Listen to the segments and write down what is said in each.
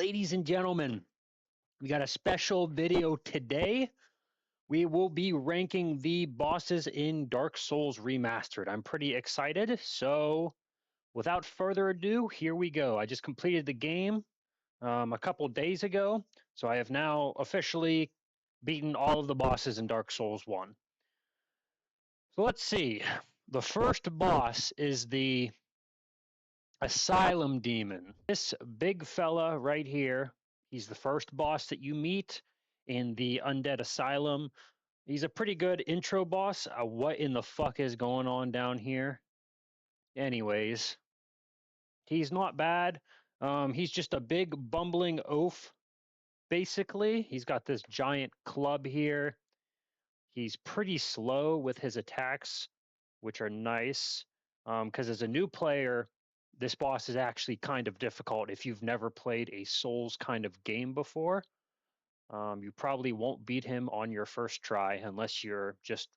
ladies and gentlemen, we got a special video today. We will be ranking the bosses in Dark Souls Remastered. I'm pretty excited. So, without further ado, here we go. I just completed the game a couple days ago, so I have now officially beaten all of the bosses in Dark Souls 1. So, let's see. The first boss is the Asylum Demon. This big fella right here, he's the first boss that you meet in the Undead Asylum. He's a pretty good intro boss. What in the fuck is going on down here? Anyways, he's not bad. He's just a big bumbling oaf, basically. He's got this giant club here. He's pretty slow with his attacks, which are nice. Because as a new player, this boss is actually kind of difficult. If you've never played a Souls kind of game before, you probably won't beat him on your first try unless you're just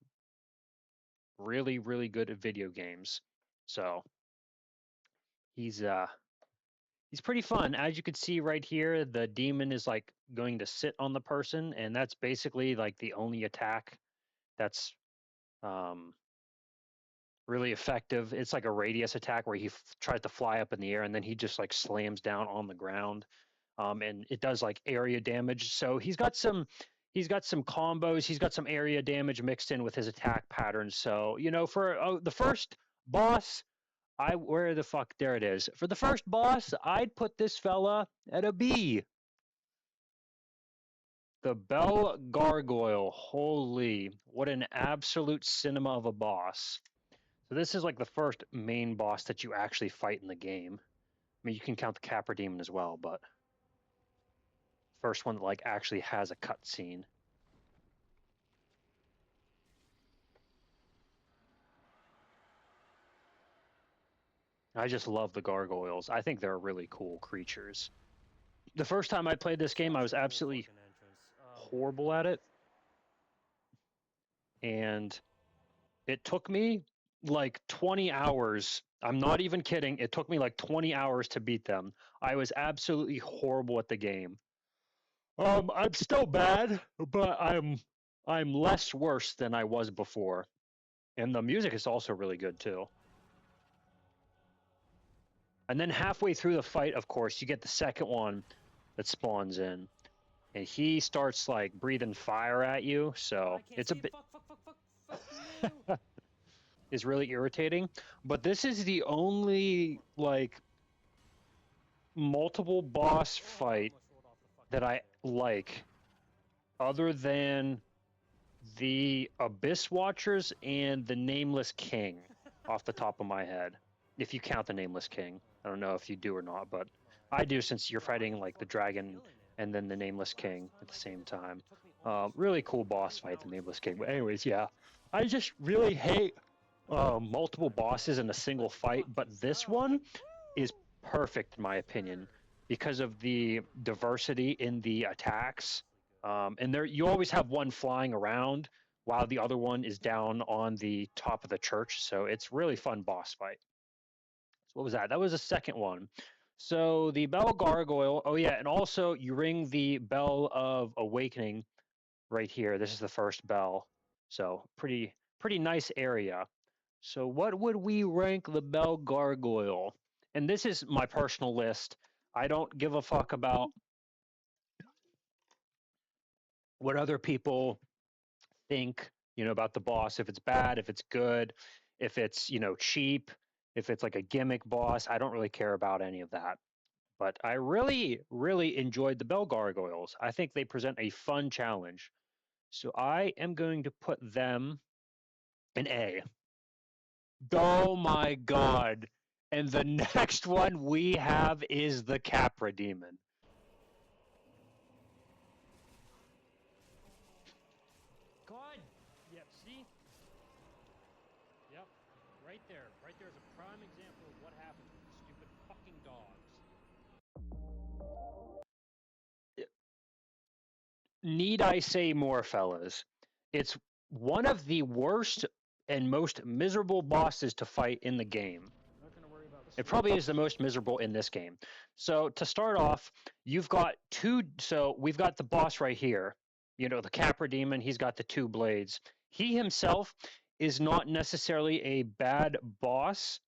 really, really good at video games. So he's pretty fun. As you can see right here, the demon is like going to sit on the person, and that's basically like the only attack that's really effective. It's like a radius attack where he tries to fly up in the air and then he just like slams down on the ground, and it does like area damage. So he's got some combos. He's got some area damage mixed in with his attack patterns. So for the first boss, where the fuck, there it is. For the first boss, I'd put this fella at a B. The Bell Gargoyle. Holy, what an absolute cinema of a boss. So this is like the first main boss that you actually fight in the game. I mean, you can count the Capra Demon as well, but first one that like actually has a cutscene. I just love the gargoyles. I think they're really cool creatures. The first time I played this game, I was absolutely horrible at it. And it took me like 20 hours. I'm not even kidding. It took me like 20 hours to beat them. I was absolutely horrible at the game. I'm still bad, but I'm less worse than I was before. And the music is also really good too. And then halfway through the fight, of course, you get the second one that spawns in. And he starts like breathing fire at you, so it's a bit is really irritating. But this is the only like multiple boss fight that I like, other than the Abyss Watchers and the Nameless King, off the top of my head. If you count the Nameless King, I don't know if you do or not, but I do, since you're fighting like the dragon and then the Nameless King at the same time. Really cool boss fight, the Nameless King. But anyways, yeah, I just really hate multiple bosses in a single fight, but this one is perfect in my opinion because of the diversity in the attacks. And there, you always have one flying around while the other one is down on the top of the church. So it's really fun boss fight. So what was that? That was the second one. So the Bell Gargoyle. Oh yeah, and also you ring the Bell of Awakening right here. This is the first bell. So pretty nice area. So what would we rank the Bell Gargoyle? And this is my personal list. I don't give a fuck about what other people think, about the boss. If it's bad, if it's good, if it's, cheap, if it's like a gimmick boss, I don't really care about any of that. But I really, really enjoyed the Bell Gargoyles. I think they present a fun challenge. So I am going to put them an A. Oh my god. And the next one we have is the Capra Demon. God. Yep, see? Yep. Right there. Right there is a prime example of what happens with these stupid fucking dogs. Need I say more, fellas? It's one of the worst and most miserable bosses to fight in the game. It probably is the most miserable in this game. So to start off, you've got two. So we've got the boss right here. You know, the Capra Demon. He's got the two blades. He himself is not necessarily a bad boss,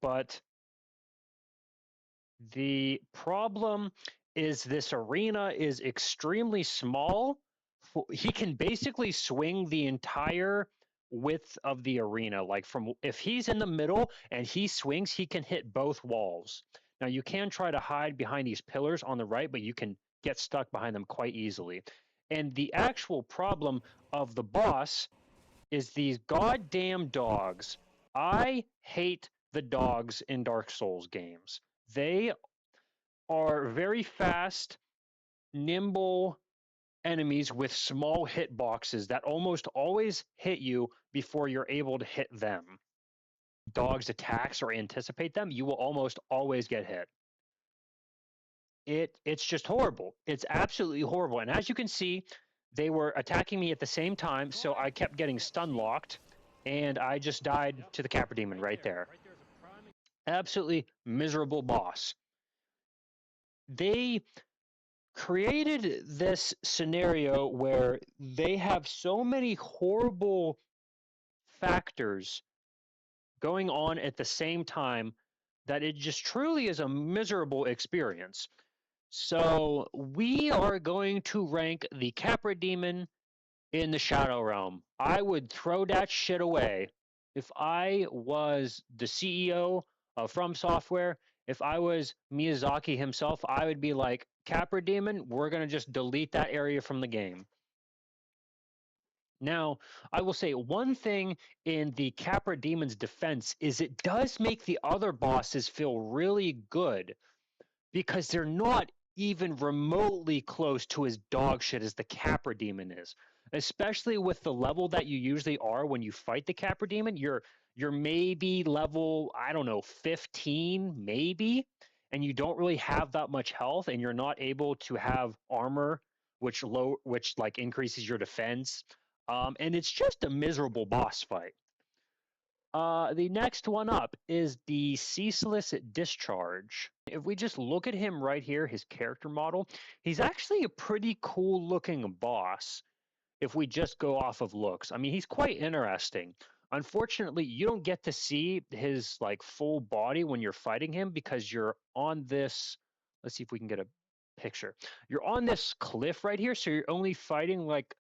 but the problem is this arena is extremely small. He can basically swing the entire width of the arena. Like from if he's in the middle and he swings, he can hit both walls. Now you can try to hide behind these pillars on the right, but you can get stuck behind them quite easily. And the actual problem of the boss is these goddamn dogs. I hate the dogs in Dark Souls games. They are very fast, nimble enemies with small hit boxes that almost always hit you before you're able to hit them. Dogs attacks or anticipate them, you will almost always get hit. It's just horrible. It's absolutely horrible. And as you can see, they were attacking me at the same time, so I kept getting stun locked, and I just died to the Capra Demon right there. Absolutely miserable boss. They created this scenario where they have so many horrible factors going on at the same time that it just truly is a miserable experience. So we are going to rank the Capra Demon in the Shadow Realm. I would throw that shit away. If I was the CEO of From Software, if I was Miyazaki himself, I would be like, Capra Demon, we're going to just delete that area from the game. Now, I will say one thing in the Capra Demon's defense is it does make the other bosses feel really good because they're not even remotely close to as dog shit as the Capra Demon is. Especially with the level that you usually are when you fight the Capra Demon, you're maybe level, I don't know, 15 maybe, and you don't really have that much health and you're not able to have armor which like increases your defense. And it's just a miserable boss fight. The next one up is the Ceaseless Discharge. If we just look at him right here, his character model, he's actually a pretty cool looking boss if we just go off of looks. I mean, he's quite interesting. Unfortunately, you don't get to see his like full body when you're fighting him because you're on this. Let's see if we can get a picture. You're on this cliff right here, so you're only fighting like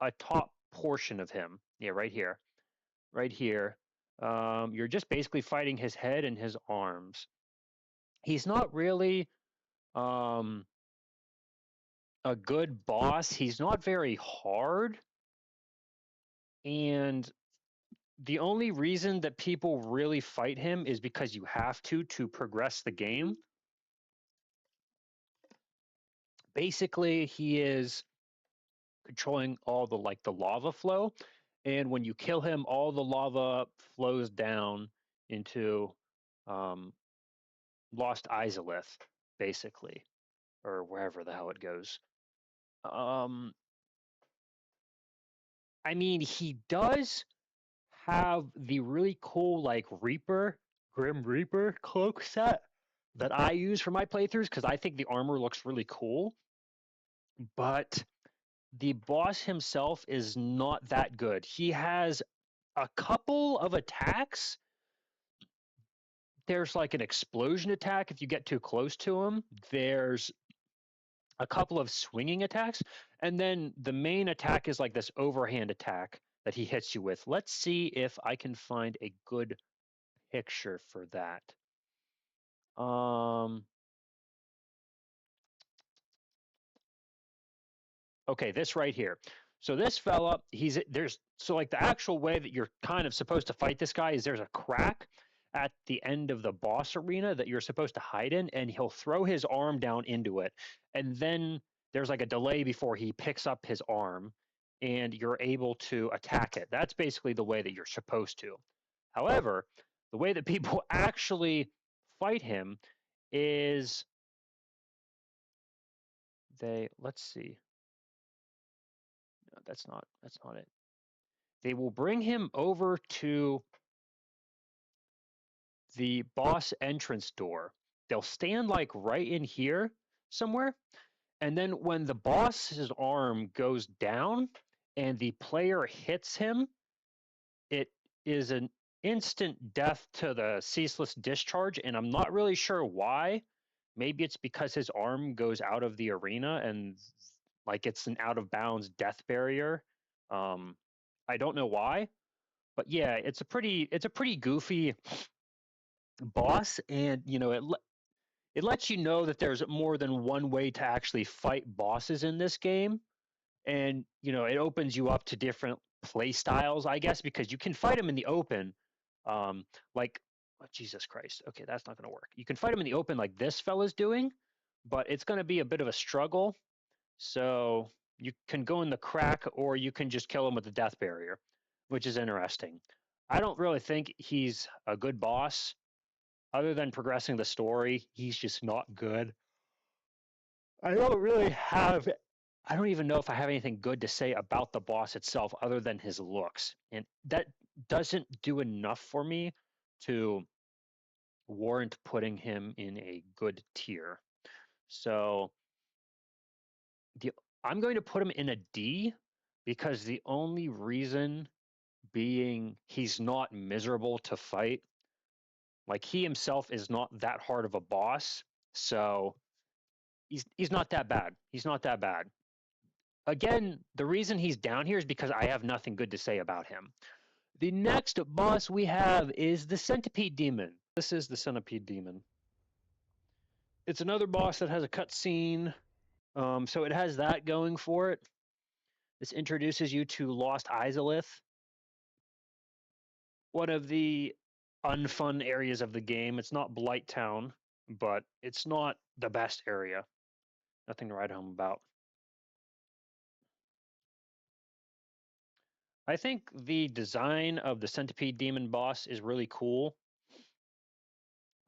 a top portion of him. Yeah, right here. Right here. You're just basically fighting his head and his arms. He's not really um, a good boss. He's not very hard. And the only reason that people really fight him is because you have to progress the game. Basically, he is controlling all the like the lava flow, and when you kill him, all the lava flows down into um, Lost Izalith, basically, or wherever the hell it goes. Um, I mean, he does have the really cool like Grim Reaper cloak set that I use for my playthroughs because I think the armor looks really cool. But the boss himself is not that good. He has a couple of attacks. There's like an explosion attack if you get too close to him. There's a couple of swinging attacks, and then the main attack is like this overhand attack that he hits you with. Let's see if I can find a good picture for that. Um, okay, this right here. So this fella, there's so like the actual way that you're kind of supposed to fight this guy is there's a crack at the end of the boss arena that you're supposed to hide in, and he'll throw his arm down into it, and then there's like a delay before he picks up his arm, and you're able to attack it. That's basically the way that you're supposed to. However, the way that people actually fight him is let's see. No, that's not it. They will bring him over to the boss entrance door. They'll stand like right in here somewhere. And then when the boss's arm goes down and the player hits him, it is an instant death to the ceaseless discharge. And I'm not really sure why. Maybe it's because his arm goes out of the arena and like it's an out of bounds death barrier. Um, I don't know why, but yeah, it's a pretty goofy boss, and it lets you know that there's more than one way to actually fight bosses in this game, and it opens you up to different play styles, I guess, because you can fight them in the open, um, like oh, Jesus Christ, okay, that's not going to work. You can fight them in the open like this fella's doing, but it's going to be a bit of a struggle. So you can go in the crack, or you can just kill him with the death barrier, which is interesting. I don't really think he's a good boss. Other than progressing the story, he's just not good. I don't really have. I don't even know if I have anything good to say about the boss itself other than his looks. And that doesn't do enough for me to warrant putting him in a good tier. So the I'm going to put him in a D because the only reason being he's not miserable to fight. Like he himself is not that hard of a boss. So he's not that bad. He's not that bad. Again, the reason he's down here is because I have nothing good to say about him. The next boss we have is the Centipede Demon. This is the Centipede Demon. It's another boss that has a cutscene, so it has that going for it. This introduces you to Lost Izalith, one of the unfun areas of the game. It's not Blight Town, but it's not the best area. Nothing to write home about. I think the design of the Centipede Demon boss is really cool.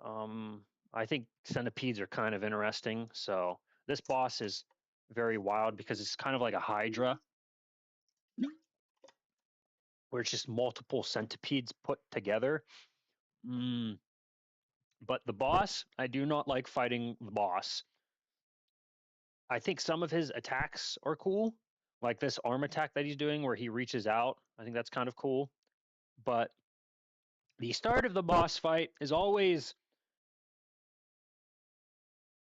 Um, I think centipedes are kind of interesting. So this boss is very wild because it's kind of like a Hydra, where it's just multiple centipedes put together. Mm, but the boss, I do not like fighting the boss. I think some of his attacks are cool, like this arm attack that he's doing where he reaches out. I think that's kind of cool. But the start of the boss fight is always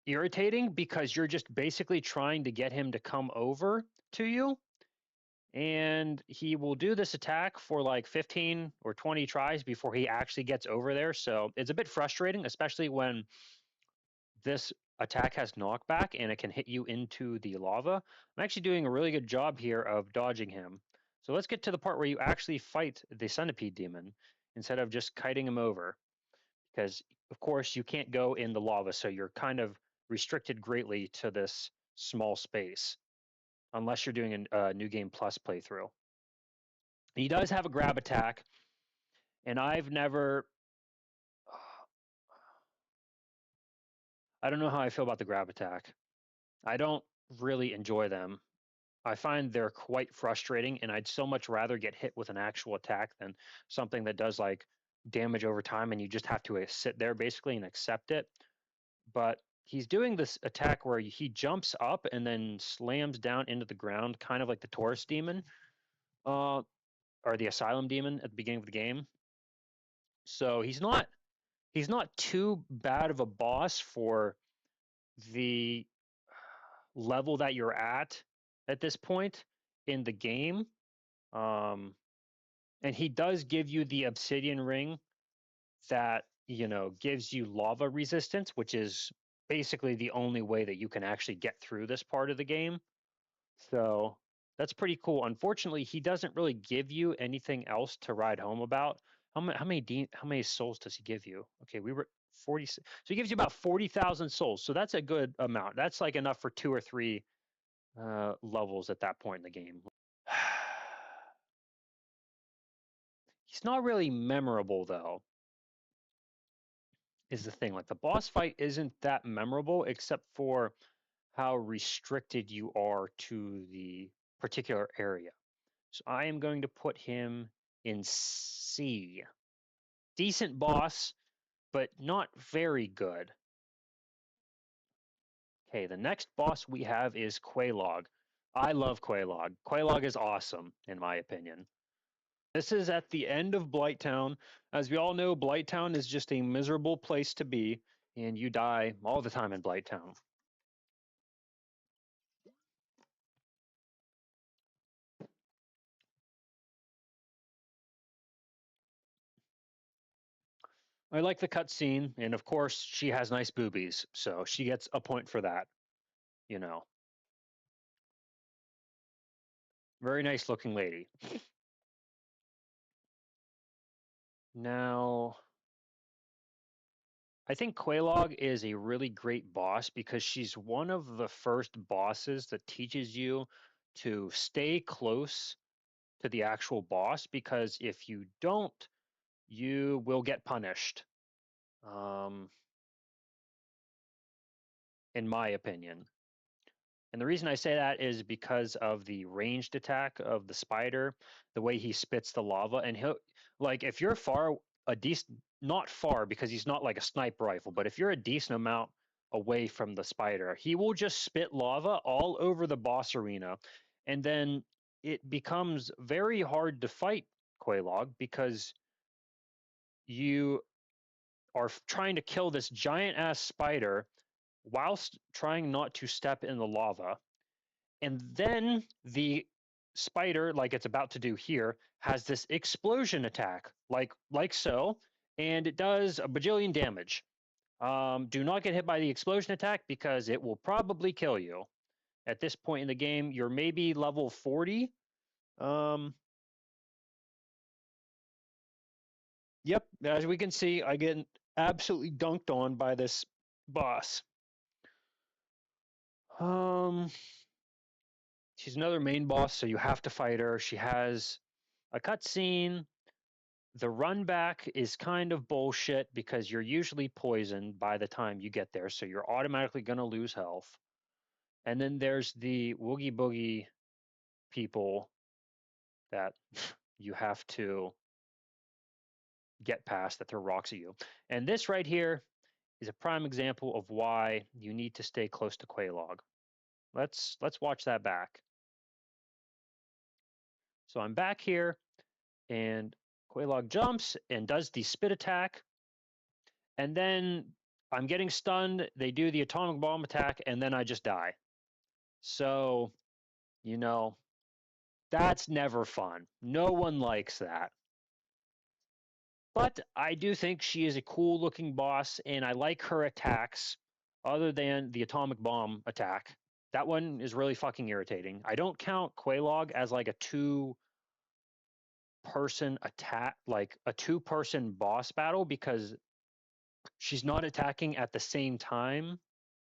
irritating because you're just basically trying to get him to come over to you. And he will do this attack for like 15 or 20 tries before he actually gets over there. So it's a bit frustrating, especially when this attack has knockback and it can hit you into the lava. I'm actually doing a really good job here of dodging him. So let's get to the part where you actually fight the centipede demon instead of just kiting him over. Because, of course, you can't go in the lava, so you're kind of restricted greatly to this small space unless you're doing a New Game Plus playthrough. He does have a grab attack, and I've never. I don't know how I feel about the grab attack. I don't really enjoy them. I find they're quite frustrating, and I'd so much rather get hit with an actual attack than something that does like damage over time, and you just have to sit there basically and accept it. But he's doing this attack where he jumps up and then slams down into the ground, kind of like the Taurus demon, uh, or the Asylum demon at the beginning of the game. So he's not too bad of a boss for the level that you're at this point in the game. Um, and he does give you the obsidian ring that gives you lava resistance, which is basically the only way that you can actually get through this part of the game. So that's pretty cool. Unfortunately, he doesn't really give you anything else to ride home about. How many souls does he give you? Okay, we were 40. So he gives you about 40,000 souls. So that's a good amount. That's like enough for 2 or 3 levels at that point in the game. He's not really memorable though, is the thing. Like the boss fight isn't that memorable except for how restricted you are to the particular area. So I am going to put him in C. Decent boss, but not very good. Okay, the next boss we have is Quelaag. I love Quelaag. Quelaag is awesome, in my opinion. This is at the end of Blighttown. As we all know, Blighttown is just a miserable place to be, and you die all the time in Blighttown. I like the cutscene, and of course, she has nice boobies, so she gets a point for that. You know, very nice looking lady. Now, I think Quelaag is a really great boss because she's one of the first bosses that teaches you to stay close to the actual boss because if you don't, you will get punished. Um, in my opinion. And the reason I say that is because of the ranged attack of the spider, the way he spits the lava, and he'll like if you're far a decent not far because he's not like a sniper rifle, but if you're a decent amount away from the spider, he will just spit lava all over the boss arena, and then it becomes very hard to fight Quelaag because you are trying to kill this giant ass spider whilst trying not to step in the lava. And then the spider, like it's about to do here, has this explosion attack, like so, and it does a bajillion damage. Do not get hit by the explosion attack because it will probably kill you. At this point in the game, you're maybe level 40. Um, yep, as we can see, I get absolutely dunked on by this boss. Um, she's another main boss, so you have to fight her. She has a cutscene. The run back is kind of bullshit because you're usually poisoned by the time you get there, so you're automatically going to lose health. And then there's the Woogie Boogie people that you have to get past that throw rocks at you. And this right here is a prime example of why you need to stay close to Quelaag. Let's watch that back. So I'm back here, and Quelaag jumps and does the spit attack, and then I'm getting stunned. They do the atomic bomb attack, and then I just die. So, you know, that's never fun. No one likes that. But I do think she is a cool looking boss, and I like her attacks other than the atomic bomb attack. That one is really fucking irritating. I don't count Quelaag as like a two-person attack, like a two-person boss battle, because she's not attacking at the same time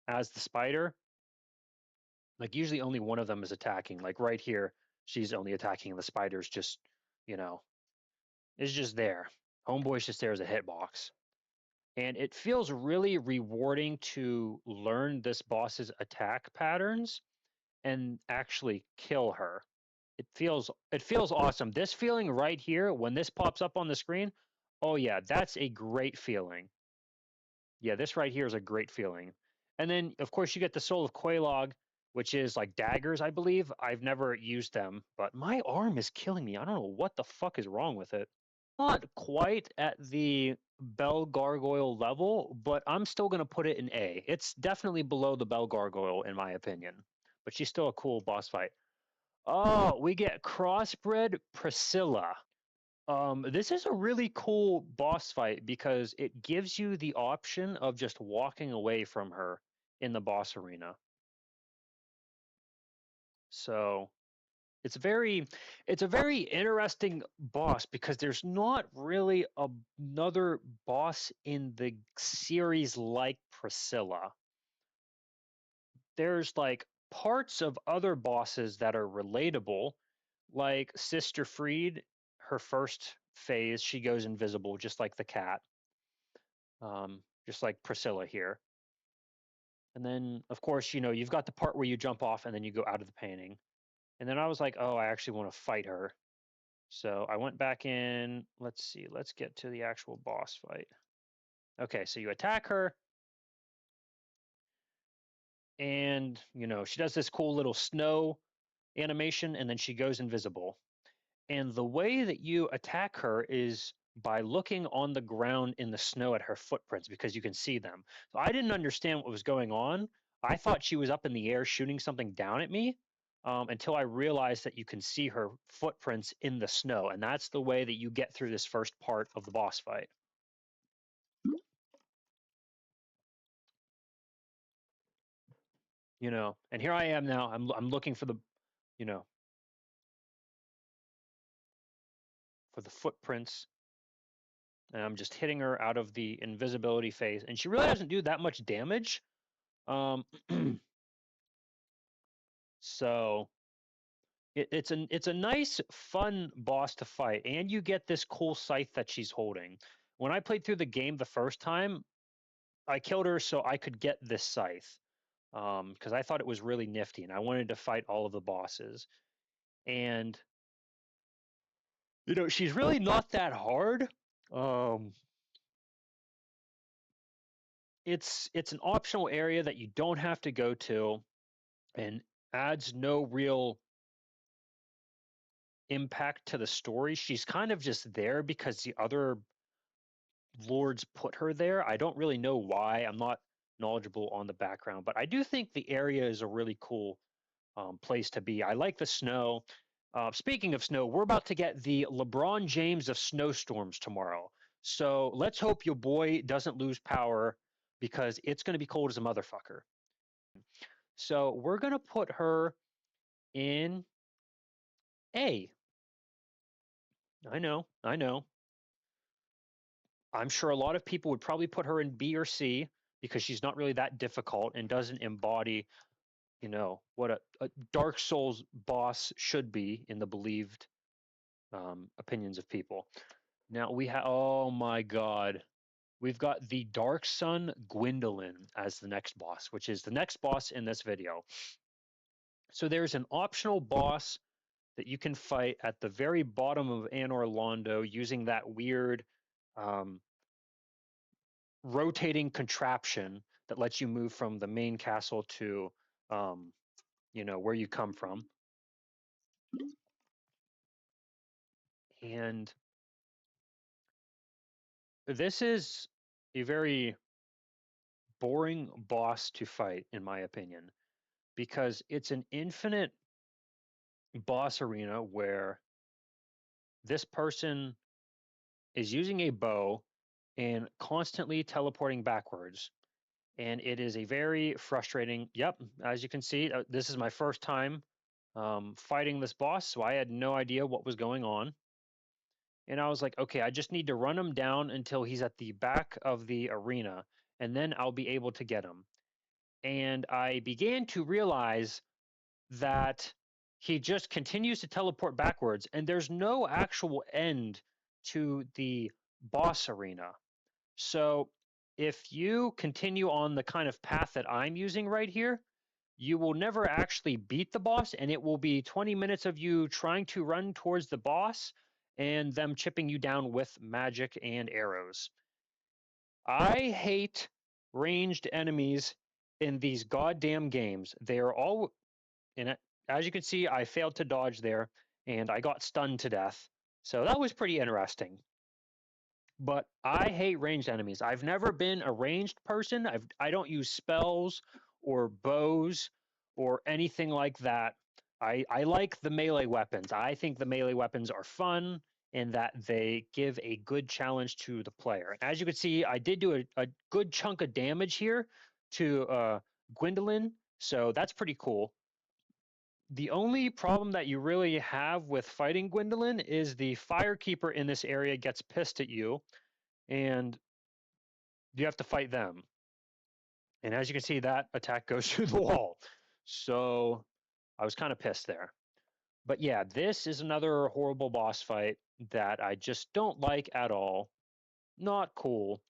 as the spider. Like usually only one of them is attacking. Like right here, she's only attacking and the spider's just, you know, is just there. Homeboy's just there as a hitbox. And it feels really rewarding to learn this boss's attack patterns and actually kill her. It feels awesome. This feeling right here, when this pops up on the screen, oh yeah, that's a great feeling. Yeah, this right here is a great feeling. And then, of course, you get the Soul of Quelaag, which is like daggers, I believe. I've never used them, but my arm is killing me. I don't know what the fuck is wrong with it. Not quite at the Bell Gargoyle level, but I'm still going to put it in A. It's definitely below the Bell Gargoyle, in my opinion, but she's still a cool boss fight. Oh, we get Crossbred Priscilla. This is a really cool boss fight because it gives you the option of just walking away from her in the boss arena. So it's a very interesting boss because there's not really another boss in the series like Priscilla. There's like parts of other bosses that are relatable, like Sister Freed, her first phase, she goes invisible just like the cat. Just like Priscilla here. And then, of course, you've got the part where you jump off and then you go out of the painting. And then I was like, oh, I actually want to fight her. So I went back in. Let's see. Let's get to the actual boss fight. Okay, so you attack her, and she does this cool little snow animation, and then she goes invisible. And the way that you attack her is by looking on the ground in the snow at her footprints because you can see them. So I didn't understand what was going on. I thought she was up in the air shooting something down at me, until I realized that you can see her footprints in the snow. And that's the way that you get through this first part of the boss fight. And here I am now. I'm looking for you know, for the footprints, and I'm just hitting her out of the invisibility phase. And she really doesn't do that much damage. Um, so it's a nice, fun boss to fight, and you get this cool scythe that she's holding. When I played through the game the first time, I killed her so I could get this scythe, because I thought it was really nifty, and I wanted to fight all of the bosses. And she's really not that hard. Um, it's an optional area that you don't have to go to, and adds no real impact to the story. She's kind of just there because the other lords put her there. I don't really know why. I'm not knowledgeable on the background, but I do think the area is a really cool place to be. I like the snow. Speaking of snow, we're about to get the LeBron James of snowstorms tomorrow. So let's hope your boy doesn't lose power because it's going to be cold as a motherfucker. So we're going to put her in A. I know, I know. I'm sure a lot of people would probably put her in B or C because she's not really that difficult and doesn't embody, what a Dark Souls boss should be in the believed opinions of people. Now we have, oh my God, we've got the Dark Sun Gwendolyn as the next boss, which is the next boss in this video. So there's an optional boss that you can fight at the very bottom of Anor Londo using that weird um, rotating contraption that lets you move from the main castle to where you come from. And this is a very boring boss to fight, in my opinion, because it's an infinite boss arena where this person is using a bow and constantly teleporting backwards. And it is a very frustrating. Yep, as you can see, this is my first time fighting this boss, so I had no idea what was going on. And I was like, okay, I just need to run him down until he's at the back of the arena, and then I'll be able to get him. And I began to realize that he just continues to teleport backwards, and there's no actual end to the boss arena. So if you continue on the kind of path that I'm using right here, you will never actually beat the boss, and it will be 20 minutes of you trying to run towards the boss and them chipping you down with magic and arrows. I hate ranged enemies in these goddamn games. They are all in it. As you can see, I failed to dodge there and I got stunned to death. So that was pretty interesting. But I hate ranged enemies. I've never been a ranged person. I don't use spells or bows or anything like that. I like the melee weapons. I think the melee weapons are fun and that they give a good challenge to the player. And as you can see, I did do a good chunk of damage here to Gwendolyn, so that's pretty cool. The only problem that you really have with fighting Gwendolyn is the Firekeeper in this area gets pissed at you and you have to fight them. And as you can see, that attack goes through the wall. So I was kind of pissed there. But yeah, this is another horrible boss fight that I just don't like at all. Not cool.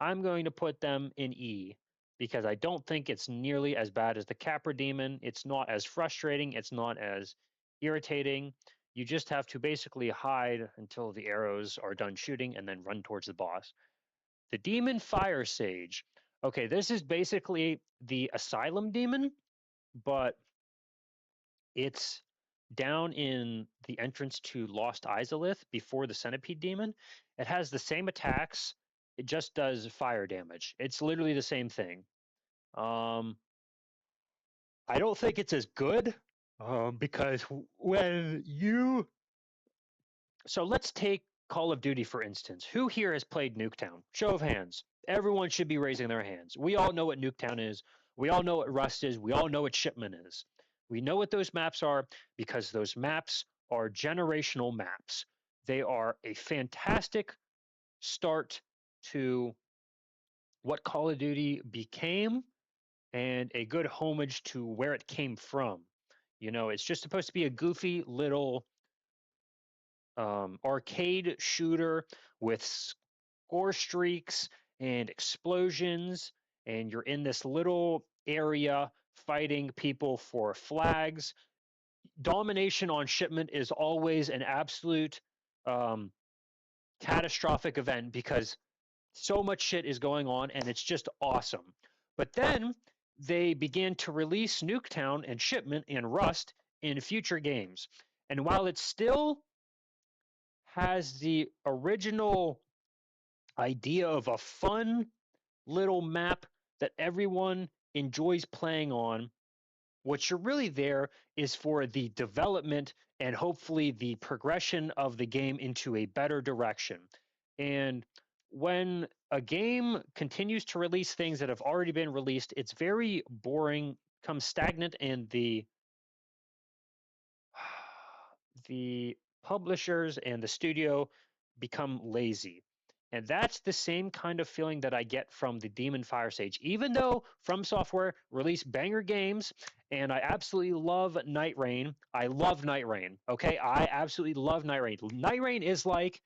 I'm going to put them in E because I don't think it's nearly as bad as the Capra Demon. It's not as frustrating. It's not as irritating. You just have to basically hide until the arrows are done shooting and then run towards the boss. The Demon Fire Sage. Okay, this is basically the Asylum Demon, but it's down in the entrance to Lost Izalith before the Centipede Demon. It has the same attacks. It just does fire damage. It's literally the same thing. Um, I don't think it's as good because when you so let's take Call of Duty for instance. Who here has played Nuketown? Show of hands. Everyone should be raising their hands. We all know what Nuketown is. We all know what Rust is. We all know what Shipment is. We know what those maps are because those maps are generational maps. They are a fantastic start to what Call of Duty became and a good homage to where it came from. You know, it's just supposed to be a goofy little arcade shooter with score streaks and explosions, and you're in this little area fighting people for flags. Domination on Shipment is always an absolute um, catastrophic event because so much shit is going on and it's just awesome. But then they began to release Nuketown and Shipment and Rust in future games. And while it still has the original idea of a fun little map that everyone enjoys playing on, what you're really there is for the development and hopefully the progression of the game into a better direction. And when a game continues to release things that have already been released, it's very boring, comes stagnant, and the publishers and the studio become lazy. And that's the same kind of feeling that I get from the Demon Fire Sage. Even though From Software released banger games, and I absolutely love Night Rain. I love Night Rain. Okay, I absolutely love Night Rain. Night Rain is like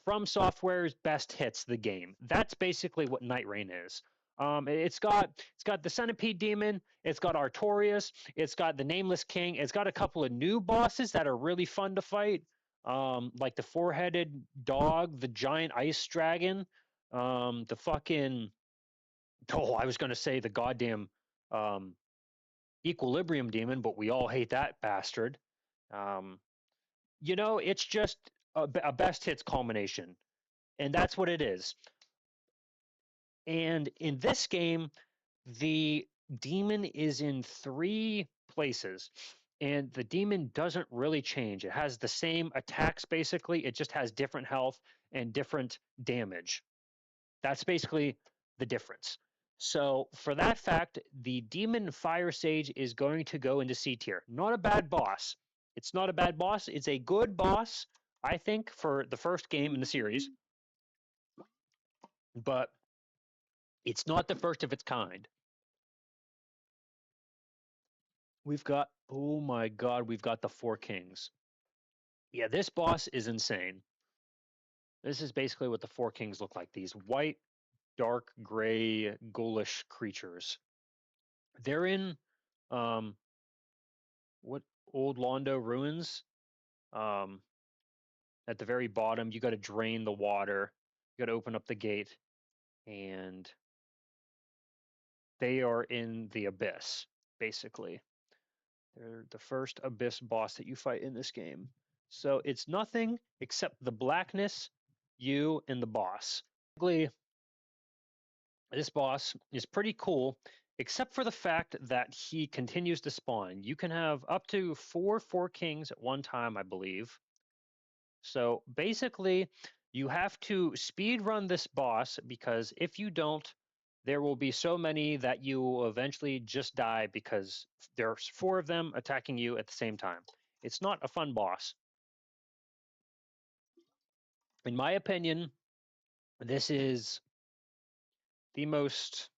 From Software's best hits, the game. That's basically what Night Rain is. It's got the Centipede Demon. It's got Artorias. It's got the Nameless King. It's got a couple of new bosses that are really fun to fight, like the four-headed dog, the giant ice dragon, the fucking I was gonna say the goddamn um, Equilibrium Demon, but we all hate that bastard. Um, it's just a best hits culmination, and that's what it is. And in this game, the demon is in three places, and the demon doesn't really change. It has the same attacks basically, it just has different health and different damage. That's basically the difference. So, for that fact, the Demon Fire Sage is going to go into C tier. Not a bad boss. It's not a bad boss. It's a good boss, I think, for the first game in the series, but it's not the first of its kind. We've got, oh my god, we've got the Four Kings. Yeah, this boss is insane. This is basically what the Four Kings look like, these white, dark, gray, ghoulish creatures. They're in um, what old Londo ruins. Um, at the very bottom, you got to drain the water. You got to open up the gate, and they are in the abyss. Basically, they're the first abyss boss that you fight in this game. So it's nothing except the blackness, you, and the boss. Basically, this boss is pretty cool, except for the fact that he continues to spawn. You can have up to four kings at one time, I believe. So basically, you have to speed run this boss because if you don't, there will be so many that you will eventually just die because there's four of them attacking you at the same time. It's not a fun boss. In my opinion, this is the most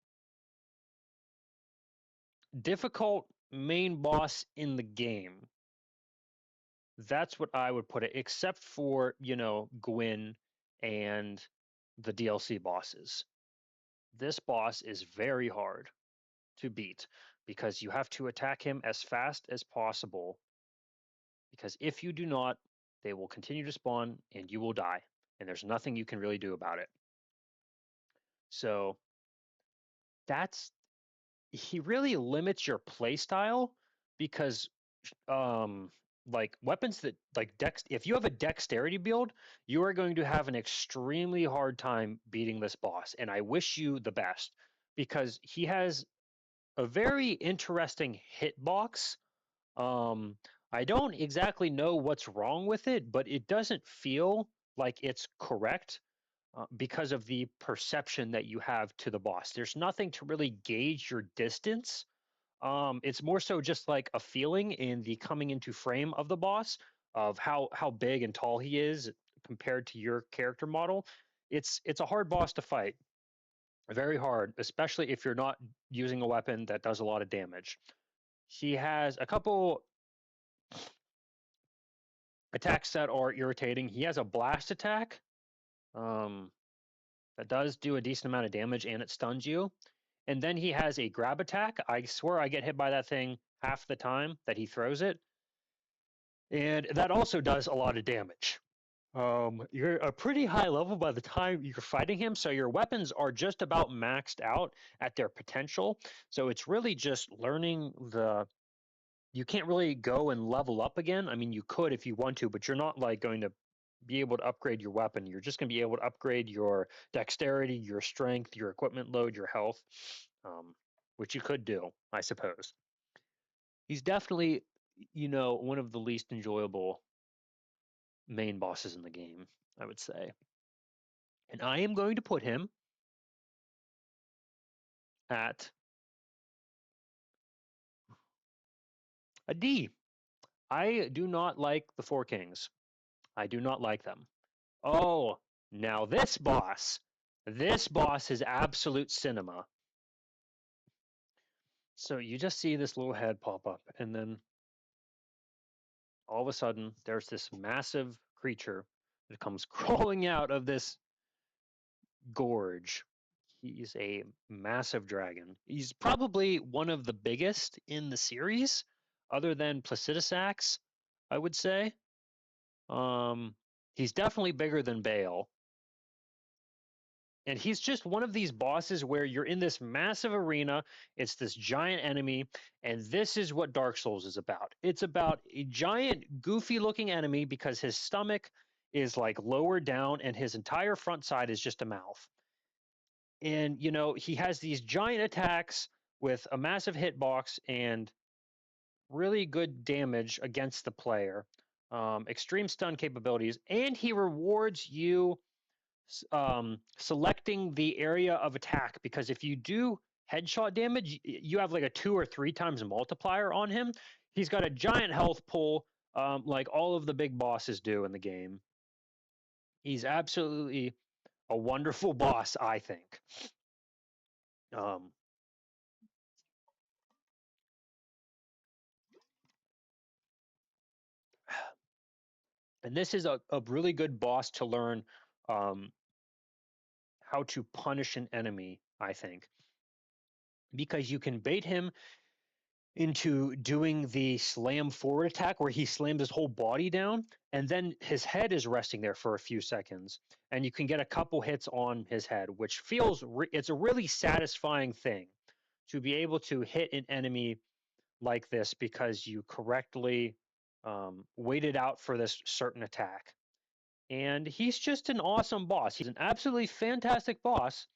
difficult main boss in the game. That's what I would put it, except for, Gwyn and the DLC bosses. This boss is very hard to beat because you have to attack him as fast as possible. Because if you do not, they will continue to spawn and you will die. And there's nothing you can really do about it. So he really limits your play style because like weapons that like if you have a dexterity build, you are going to have an extremely hard time beating this boss, and I wish you the best because he has a very interesting hitbox. um I don't exactly know what's wrong with it, but it doesn't feel like it's correct because of the perception that you have to the boss. There's nothing to really gauge your distance. It's more so just like a feeling in the coming into frame of the boss of how big and tall he is compared to your character model. It's a hard boss to fight, very hard, especially if you're not using a weapon that does a lot of damage. He has a couple attacks that are irritating. He has a blast attack um, that does do a decent amount of damage and it stuns you. And then he has a grab attack. I swear I get hit by that thing half the time that he throws it. And that also does a lot of damage. You're a pretty high level by the time you're fighting him, so your weapons are just about maxed out at their potential. So it's really just learning the. You can't really go and level up again. I mean, you could if you want to, but you're not like going to be able to upgrade your weapon. You're just going to be able to upgrade your dexterity, your strength, your equipment load, your health, which you could do, I suppose. He's definitely, one of the least enjoyable main bosses in the game, I would say. And I am going to put him at a D. I do not like the Four Kings. I do not like them. Oh, now this boss is absolute cinema. So you just see this little head pop up, and then all of a sudden there's this massive creature that comes crawling out of this gorge. He's a massive dragon. He's probably one of the biggest in the series, other than Placidusax, I would say. Um, he's definitely bigger than Bale. And he's just one of these bosses where you're in this massive arena, it's this giant enemy, and this is what Dark Souls is about. It's about a giant, goofy looking enemy because his stomach is like lower down and his entire front side is just a mouth. And, he has these giant attacks with a massive hitbox and really good damage against the player, extreme stun capabilities, and he rewards you selecting the area of attack because if you do headshot damage, you have like a 2 or 3 times multiplier on him. He's got a giant health pool, like all of the big bosses do in the game. He's absolutely a wonderful boss, I think. Um, and this is a really good boss to learn um, how to punish an enemy, I think, because you can bait him into doing the slam forward attack where he slams his whole body down and then his head is resting there for a few seconds and you can get a couple hits on his head, which feels it's a really satisfying thing to be able to hit an enemy like this because you correctly waited out for this certain attack. And he's just an awesome boss. He's an absolutely fantastic boss,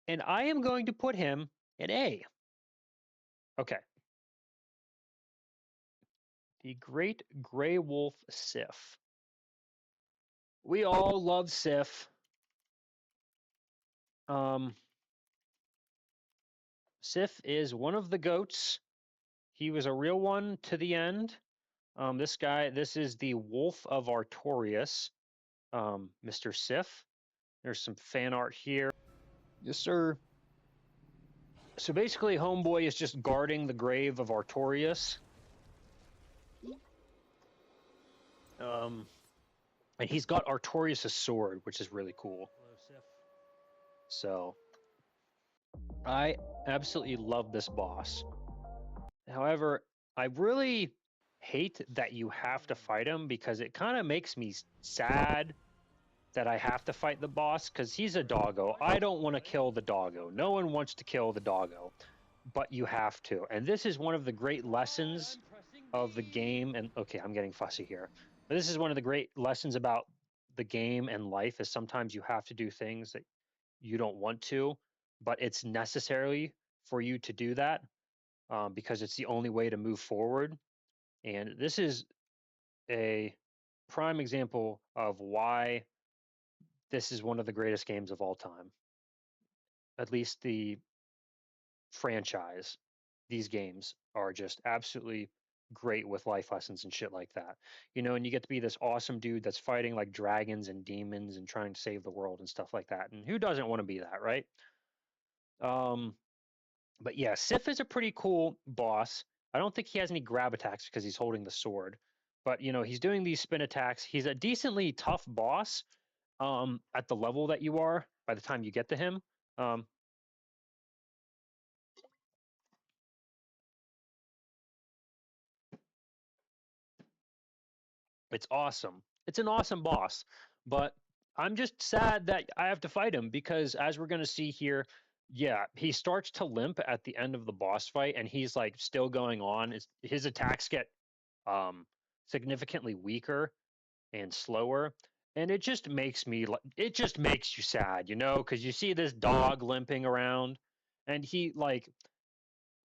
and I am going to put him in A. Okay. The Great Grey Wolf Sif. We all love Sif. Um, Sif is one of the goats. He was a real one to the end. This is the Wolf of Artorias, Mr. Sif. There's some fan art here. Yes, sir. So basically, Homeboy is just guarding the grave of Artorias. And he's got Artorias' sword, which is really cool. Hello, Sif. So, I absolutely love this boss. However, I really hate that you have to fight him because it kind of makes me sad that I have to fight the boss because he's a doggo. I don't want to kill the doggo. No one wants to kill the doggo, but you have to. And this is one of the great lessons of the game. And okay, I'm getting fussy here, but this is one of the great lessons about the game and life is sometimes you have to do things that you don't want to, but it's necessary for you to do that because it's the only way to move forward. And this is a prime example of why this is one of the greatest games of all time. At least the franchise. These games are just absolutely great with life lessons and shit like that. You know, and you get to be this awesome dude that's fighting like dragons and demons and trying to save the world and stuff like that. And who doesn't want to be that, right? Um, but yeah, Sif is a pretty cool boss. I don't think he has any grab attacks because he's holding the sword. But you know, he's doing these spin attacks. He's a decently tough boss at the level that you are by the time you get to him. Um, it's awesome. It's an awesome boss, but I'm just sad that I have to fight him because, as we're going to see here, yeah, he starts to limp at the end of the boss fight, and he's like still going on. His attacks get um, significantly weaker and slower, and it just makes you sad, you know, because you see this dog limping around, and he like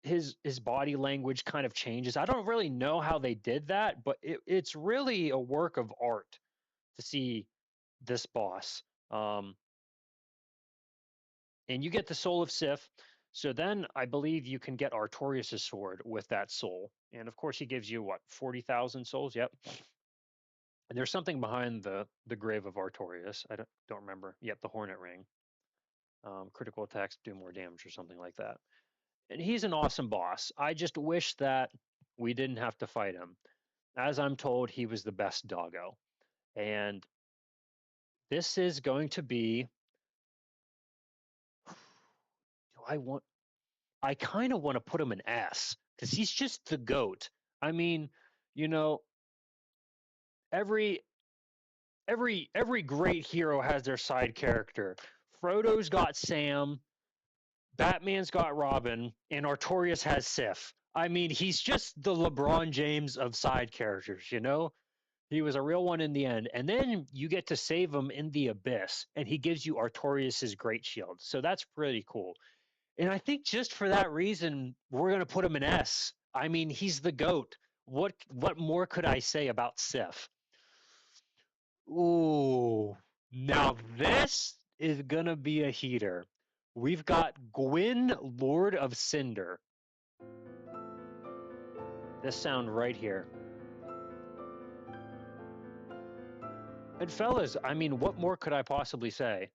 his body language kind of changes. I don't really know how they did that, but it's really a work of art to see this boss. Um, and you get the soul of Sif. So then I believe you can get Artorias' sword with that soul. And of course, he gives you what, 40,000 souls? Yep. And there's something behind the grave of Artorias. I don't remember. Yep, the Hornet Ring. Critical attacks do more damage or something like that. And he's an awesome boss. I just wish that we didn't have to fight him. As I'm told, he was the best doggo. And this is going to be. Do I want. I kind of want to put him an S because he's just the goat. I mean, you know, every every great hero has their side character. Frodo's got Sam, Batman's got Robin, and Artorias has Sif. I mean, he's just the LeBron James of side characters, you know? He was a real one in the end. And then you get to save him in the abyss, and he gives you Artorias' great shield. So that's pretty cool. And I think just for that reason, we're gonna put him an S. I mean, he's the GOAT. What more could I say about Sif? Ooh. Now this is gonna be a heater. We've got Gwyn, Lord of Cinder. This sound right here. And fellas, I mean, what more could I possibly say?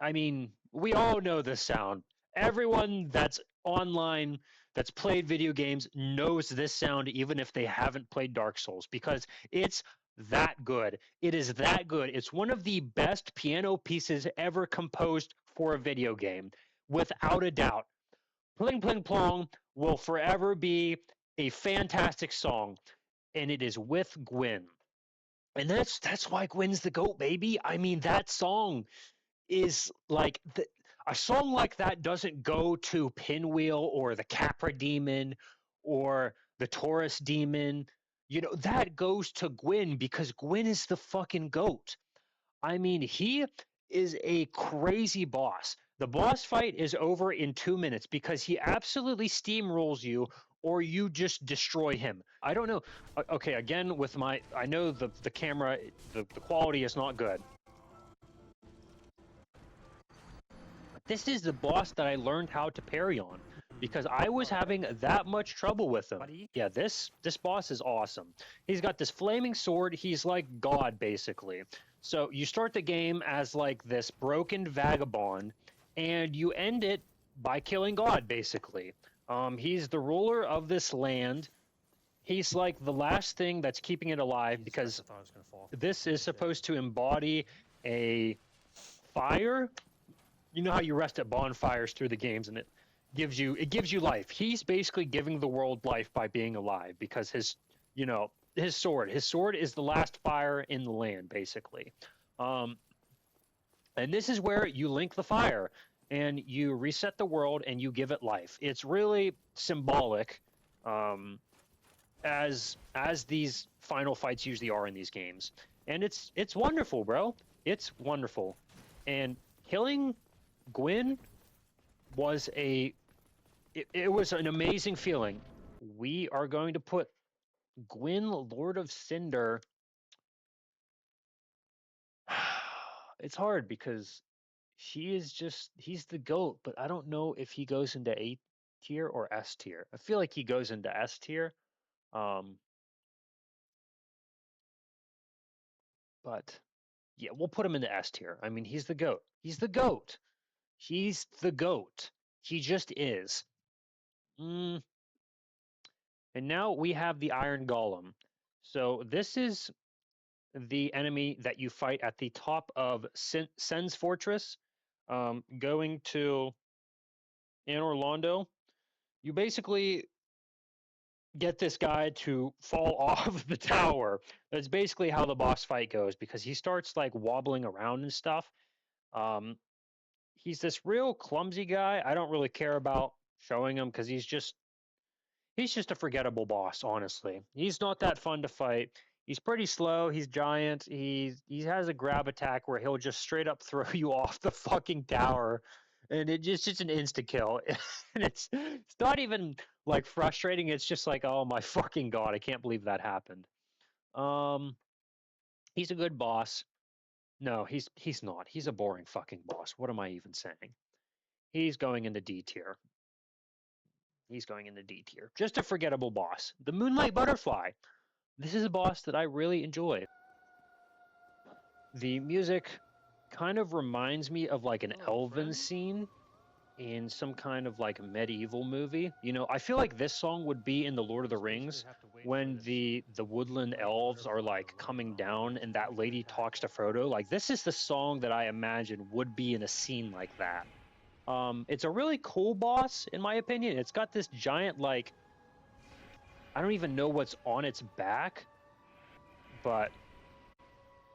I mean, we all know this sound. Everyone that's online that's played video games knows this sound even if they haven't played Dark Souls because it's that good. It is that good. It's one of the best piano pieces ever composed for a video game, without a doubt. Pling Pling Plong will forever be a fantastic song, and it is with Gwyn. And that's why Gwyn's the GOAT, baby. I mean, that song is like a song like that doesn't go to Pinwheel or the Capra Demon or the Taurus Demon. You know, that goes to Gwyn because Gwyn is the fucking GOAT. I mean, he is a crazy boss. The boss fight is over in 2 minutes because he absolutely steamrolls you or you just destroy him. I don't know. Okay, again, with my, I know the camera, the quality is not good. This is the boss that I learned how to parry on because I was having that much trouble with him. Yeah, this boss is awesome. He's got this flaming sword. He's like God, basically. So you start the game as like this broken vagabond, and you end it by killing God, basically. He's the ruler of this land. He's like the last thing that's keeping it alive because this is supposed to embody a fire. You know how you rest at bonfires through the games and it gives you life. He's basically giving the world life by being alive because his sword is the last fire in the land, basically. And this is where you link the fire and you reset the world and you give it life. It's really symbolic, as these final fights usually are in these games. And it's wonderful, bro. It's wonderful. And killing Gwyn was it was an amazing feeling. We are going to put Gwyn, Lord of Cinder. It's hard because he's the GOAT, but I don't know if he goes into A tier or S tier. I feel like he goes into S tier. Um, but yeah, we'll put him in the S tier. I mean, he's the GOAT. He's the GOAT. He's the GOAT. He just is. Mm. And now we have the Iron Golem. So this is the enemy that you fight at the top of Sen's Fortress, going to Anor Londo. You basically get this guy to fall off the tower. That's basically how the boss fight goes because he starts like wobbling around and stuff. Um, he's this real clumsy guy. I don't really care about showing him because he's just a forgettable boss, honestly. He's not that fun to fight. He's pretty slow. He's giant. He has a grab attack where he'll just straight up throw you off the fucking tower, and it's just an insta kill. And it's not even like frustrating. It's just like, oh my fucking god, I can't believe that happened. Um, he's a good boss. No, he's not. He's a boring fucking boss. What am I even saying? He's going into D tier. He's going into D tier. Just a forgettable boss. The Moonlight Butterfly. This is a boss that I really enjoy. The music kind of reminds me of like an elven scene in some kind of like medieval movie. You know, I feel like this song would be in the Lord of the Rings when the woodland elves are like coming down and that lady talks to Frodo. Like this is the song that I imagine would be in a scene like that. It's a really cool boss in my opinion. It's got this giant like I don't even know what's on its back, but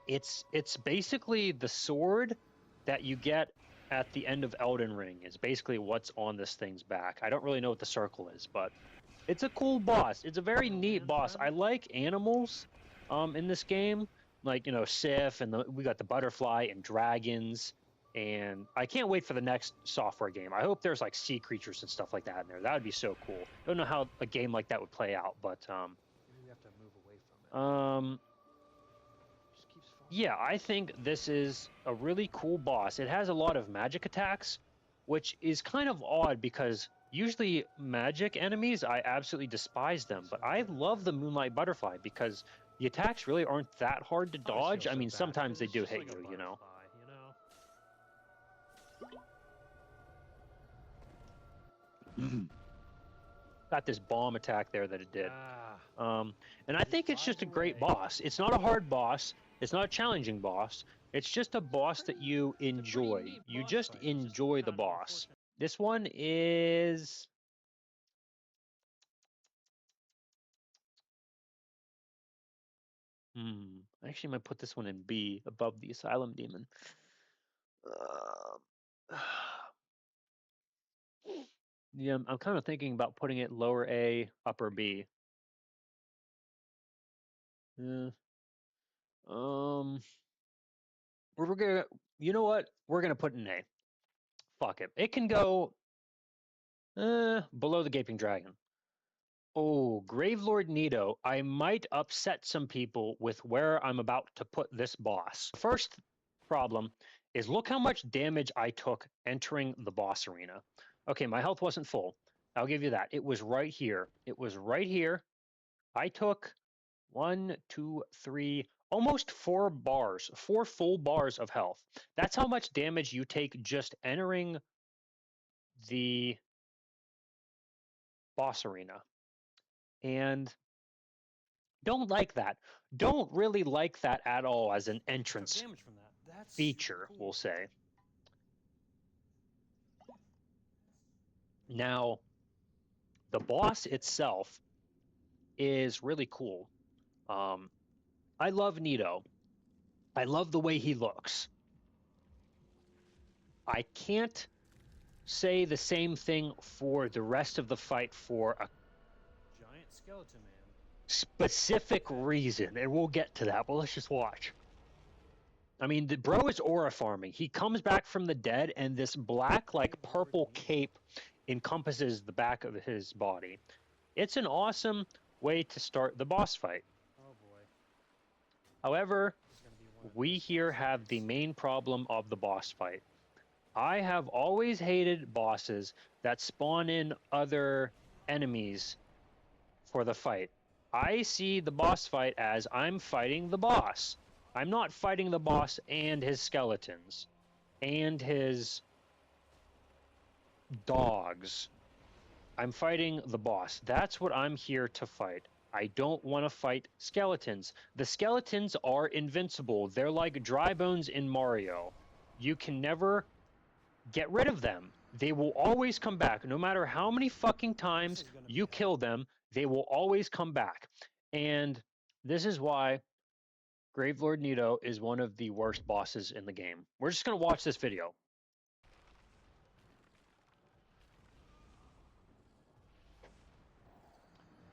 it's basically the sword that you get at the end of Elden Ring is basically what's on this thing's back. I don't really know what the circle is, but it's a cool boss. It's a very neat boss. I like animals in this game, like, you know, Sif and we got the butterfly and dragons, and I can't wait for the next software game. I hope there's like sea creatures and stuff like that in there. That would be so cool. I don't know how a game like that would play out, but You have to move away from it. yeah, I think this is a really cool boss. It has a lot of magic attacks, which is kind of odd because usually magic enemies, I absolutely despise them. But I love the Moonlight Butterfly because the attacks really aren't that hard to dodge. I mean, sometimes they do hit you, you know. Got this bomb attack there that it did. And I think it's just a great boss. It's not a hard boss. It's not a challenging boss. It's just a boss that you enjoy. You just enjoy the boss. This one is... I actually might put this one in B, above the Asylum Demon. Yeah, I'm kind of thinking about putting it lower A, upper B. Yeah. We're gonna, you know what? We're gonna put an A. Fuck it. It can go below the Gaping Dragon. Oh, Gravelord Nito, I might upset some people with where I'm about to put this boss. First problem is look how much damage I took entering the boss arena. Okay, my health wasn't full. I'll give you that. It was right here. It was right here. I took 1, 2, 3, almost 4 bars, 4 full bars of health. That's how much damage you take just entering the boss arena. And don't like that. Don't really like that at all as an entrance feature, we'll say. Now, the boss itself is really cool. I love Nito. I love the way he looks. I can't say the same thing for the rest of the fight for a Giant skeleton man. specific reason, and we'll get to that, but let's just watch. I mean, the bro is aura farming. He comes back from the dead, and this black, like, purple cape encompasses the back of his body. It's an awesome way to start the boss fight. Oh boy. However, we here have the main problem of the boss fight. I have always hated bosses that spawn in other enemies for the fight. I see the boss fight as I'm fighting the boss. I'm not fighting the boss and his skeletons and his dogs. I'm fighting the boss. That's what I'm here to fight. I don't want to fight skeletons. The skeletons are invincible. They're like dry bones in Mario. You can never get rid of them. They will always come back. No matter how many fucking times you kill them, they will always come back. And this is why Gravelord Nito is one of the worst bosses in the game. We're just going to watch this video.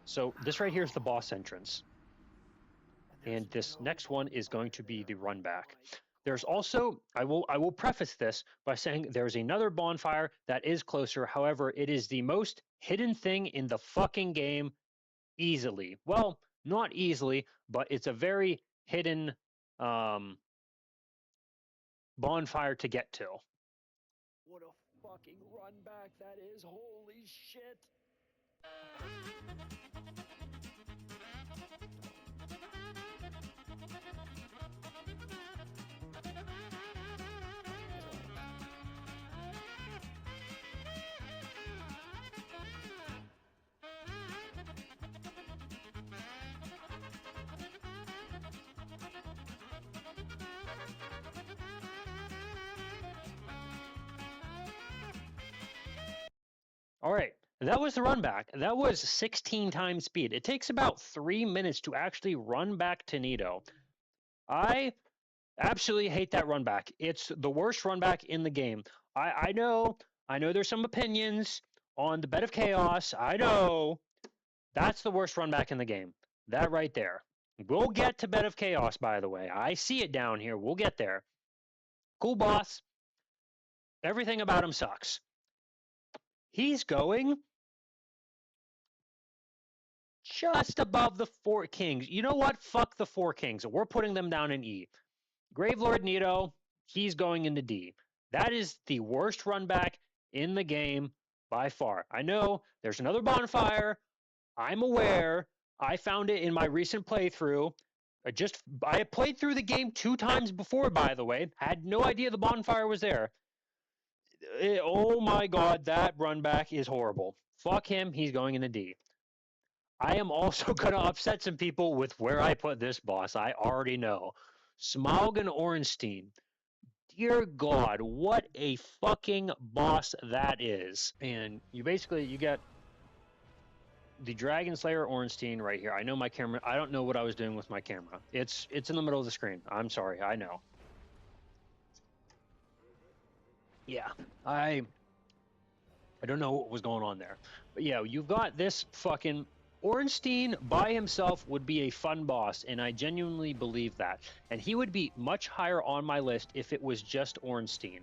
So this right here is the boss entrance. And this next one is going to be the run back. There's also, I will preface this by saying there's another bonfire that is closer. However, it is the most hidden thing in the fucking game easily. Well, not easily, but it's a very hidden bonfire to get to. What a fucking run back that is. Holy shit. All right, that was the run back. That was 16 times speed. It takes about 3 minutes to actually run back to Nito. I absolutely hate that run back. It's the worst run back in the game. I know there's some opinions on the Bed of Chaos. I know that's the worst run back in the game. That right there. We'll get to Bed of Chaos, by the way. I see it down here. We'll get there. Cool boss. Everything about him sucks. He's going just above the 4 kings. You know what? Fuck the 4 kings. We're putting them down in E. Gravelord Nito, he's going into D. That is the worst run back in the game by far. I know there's another bonfire. I'm aware. I found it in my recent playthrough. I played through the game 2 times before, by the way. Had no idea the bonfire was there. Oh my god, that run back is horrible. Fuck him, he's going into D. I am also going to upset some people with where I put this boss. I already know. Smaug and Ornstein. Dear God, what a fucking boss that is. And you get the Dragon Slayer Ornstein right here. I know my camera, I don't know what I was doing with my camera. It's in the middle of the screen. I'm sorry, I know. Yeah, I don't know what was going on there. But yeah, you've got this fucking Ornstein by himself would be a fun boss, and I genuinely believe that. And he would be much higher on my list if it was just Ornstein.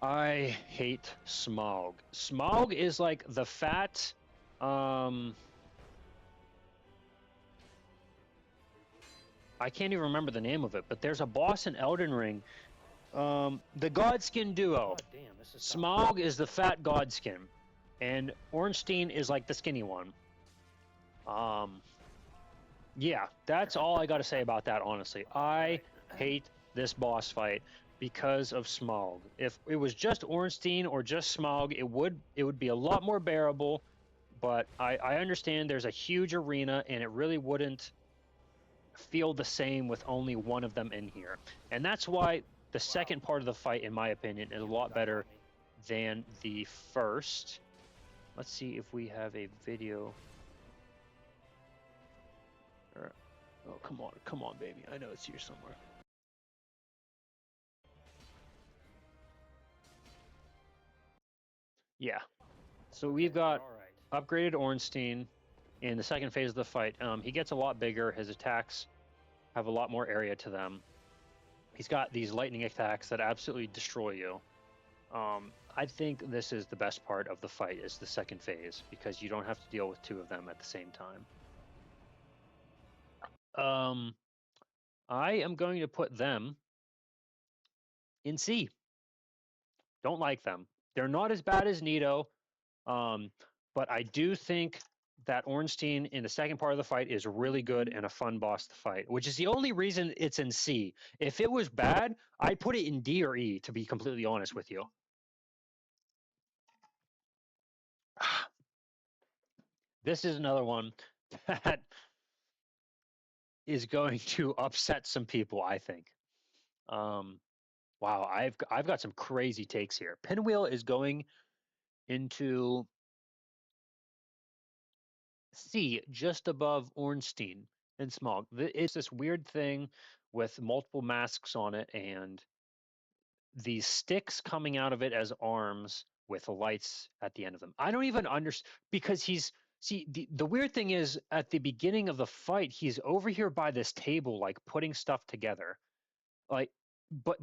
I hate Smaug. Smaug is like the fat, I can't even remember the name of it, but there's a boss in Elden Ring. The Godskin duo. God damn, this is Smaug is the fat Godskin, and Ornstein is like the skinny one. Yeah, that's all I got to say about that, honestly. I hate this boss fight because of Smaug. If it was just Ornstein or just Smaug, it would be a lot more bearable, but I understand there's a huge arena, and it really wouldn't feel the same with only one of them in here. And that's why the second part of the fight, in my opinion, is a lot better than the first. Let's see if we have a video Oh, come on, baby. I know it's here somewhere. Yeah. So we've got All right. upgraded Ornstein in the second phase of the fight. He gets a lot bigger. His attacks have a lot more area to them. He's got these lightning attacks that absolutely destroy you. I think this is the best part of the fight is the second phase because you don't have to deal with two of them at the same time. I am going to put them in C. Don't like them. They're not as bad as Nito, but I do think that Ornstein in the second part of the fight is really good and a fun boss to fight, which is the only reason it's in C. If it was bad, I'd put it in D or E, to be completely honest with you. This is another one that is going to upset some people, I think. Wow, I've got some crazy takes here. Pinwheel is going into C, just above Ornstein and Smog. It's this weird thing with multiple masks on it and these sticks coming out of it as arms with lights at the end of them. I don't even understand because the weird thing is at the beginning of the fight, he's over here by this table, like putting stuff together. Like,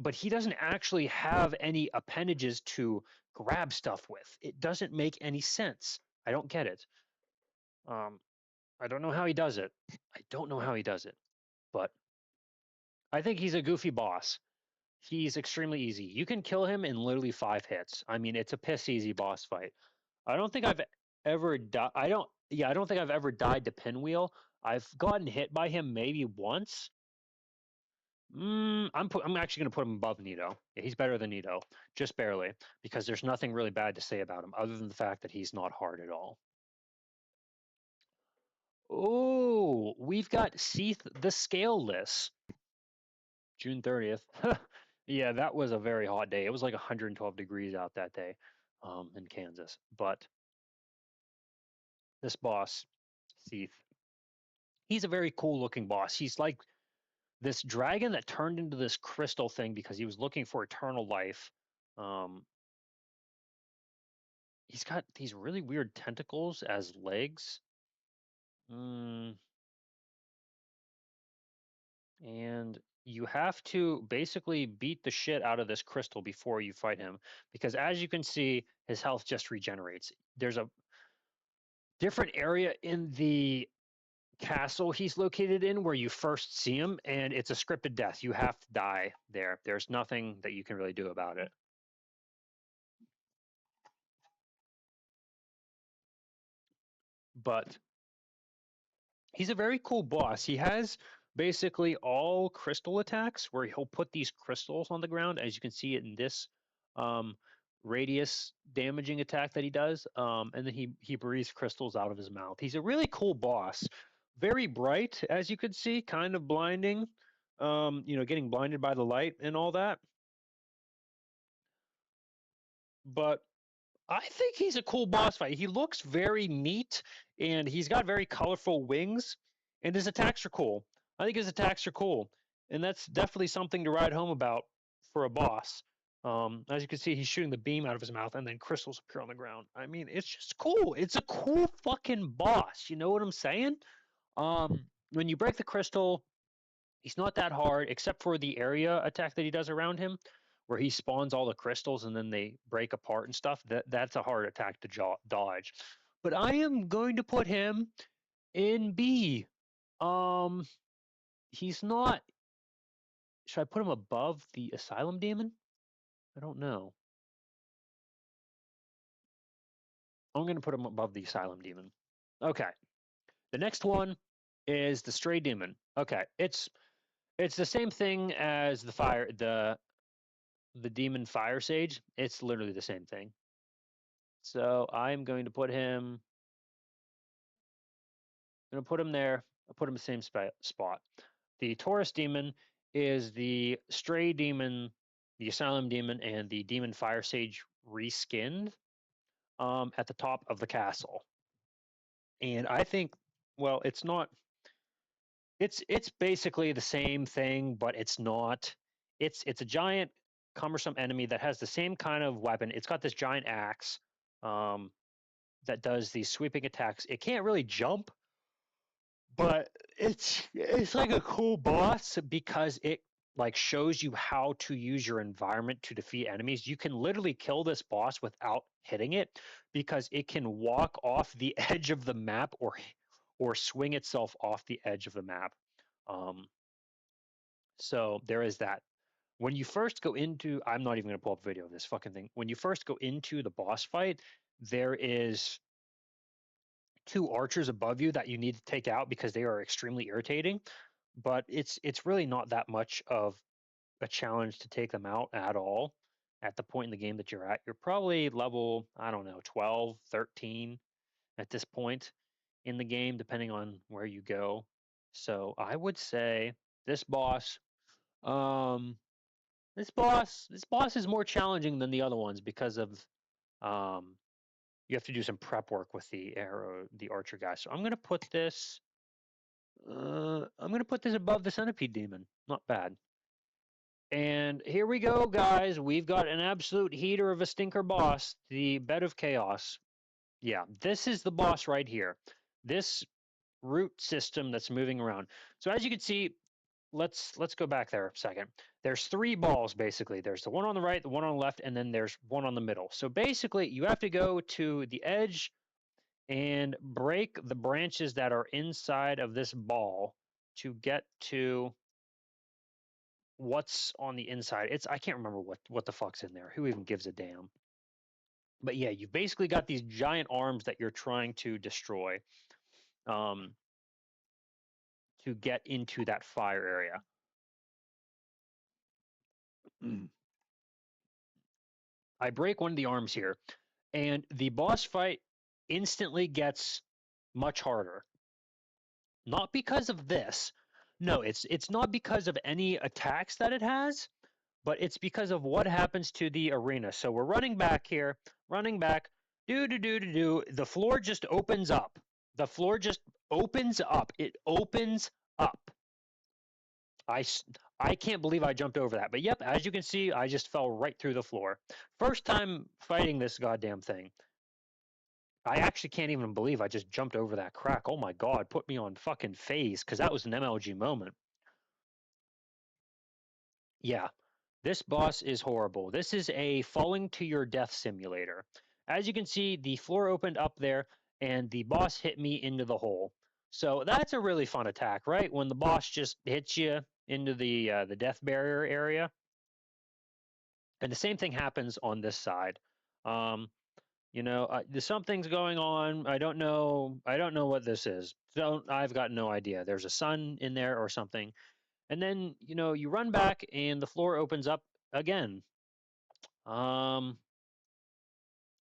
but he doesn't actually have any appendages to grab stuff with. It doesn't make any sense. I don't get it. I don't know how he does it. I don't know how he does it, but I think he's a goofy boss. He's extremely easy. You can kill him in literally 5 hits. I mean, it's a piss easy boss fight. I don't think I've ever died. I don't. Yeah, I don't think I've ever died to Pinwheel. I've gotten hit by him maybe once. I'm actually going to put him above Nito. Yeah, he's better than Nito, just barely, because there's nothing really bad to say about him other than the fact that he's not hard at all. Oh, we've got Seath the Scaleless. June 30th. Yeah, that was a very hot day. It was like 112 degrees out that day in Kansas. But this boss, Seath, he's a very cool looking boss. He's like this dragon that turned into this crystal thing because he was looking for eternal life. Um, he's got these really weird tentacles as legs. Mm, and you have to basically beat the shit out of this crystal before you fight him because as you can see his health just regenerates. There's a different area in the castle he's located in where you first see him and it's a scripted death. You have to die there. There's nothing that you can really do about it. But he's a very cool boss. He has basically all crystal attacks where he'll put these crystals on the ground, as you can see it in this um, radius damaging attack that he does, and then he breathes crystals out of his mouth. He's a really cool boss, very bright, as you could see, kind of blinding. Getting blinded by the light and all that. But I think he's a cool boss fight. He looks very neat, and he's got very colorful wings, and his attacks are cool. I think his attacks are cool, and that's definitely something to write home about for a boss. As you can see, he's shooting the beam out of his mouth, and then crystals appear on the ground. I mean, it's just cool. It's a cool fucking boss. You know what I'm saying? When you break the crystal, he's not that hard, except for the area attack that he does around him, where he spawns all the crystals and then they break apart and stuff. That's a hard attack to dodge. But I am going to put him in B. Um, he's not. Should I put him above the Asylum Demon? I don't know. I'm going to put him above the Asylum Demon. Okay. The next one is the Stray Demon. Okay, it's the same thing as the demon fire sage. It's literally the same thing. So I'm going to put him. I'm going to put him there. I'll put him in the same spot. The Taurus demon is the stray demon, the asylum demon, and the demon fire sage reskinned at the top of the castle. And I think, well, it's not. It's basically the same thing, but it's not. It's a giant, cumbersome enemy that has the same kind of weapon. It's got this giant axe um, that does these sweeping attacks. It can't really jump, but it's like a cool boss because it like shows you how to use your environment to defeat enemies. You can literally kill this boss without hitting it because it can walk off the edge of the map or swing itself off the edge of the map. Um, so there is that. When you first go into, I'm not even going to pull up a video of this fucking thing. When you first go into the boss fight, there is two archers above you that you need to take out because they are extremely irritating. But it's really not that much of a challenge to take them out at all at the point in the game that you're at. You're probably level, I don't know, 12, 13 at this point in the game, depending on where you go. So I would say this boss, um, this boss is more challenging than the other ones because of um, you have to do some prep work with the archer guy. So I'm gonna put this above the centipede demon. Not bad. And here we go, guys. We've got an absolute heater of a stinker boss, the Bed of Chaos. Yeah, this is the boss right here. This root system that's moving around. So as you can see, let's go back there a second. There's three balls basically. There's the one on the right, the one on the left, and then there's one on the middle. So basically, you have to go to the edge and break the branches that are inside of this ball to get to what's on the inside. I can't remember what the fuck's in there. Who even gives a damn? But yeah, you've basically got these giant arms that you're trying to destroy um, to get into that fire area. I break one of the arms here, and the boss fight instantly gets much harder. Not because of this. No, it's not because of any attacks that it has, but it's because of what happens to the arena. So we're running back here, running back. Do do do do do. The floor just opens up. The floor just opens up. It opens up. I I can't believe I jumped over that. But yep, as you can see, I just fell right through the floor. First time fighting this goddamn thing. I actually can't even believe I just jumped over that crack. Oh my god, put me on fucking phase because that was an MLG moment. Yeah, this boss is horrible. This is a falling to your death simulator. As you can see, the floor opened up there and the boss hit me into the hole. So that's a really fun attack, right? When the boss just hits you into the death barrier area. And the same thing happens on this side. Um, there's something's going on. I don't know. I don't know what this is. I've got no idea. There's a sun in there or something. And then, you run back and the floor opens up again. Um,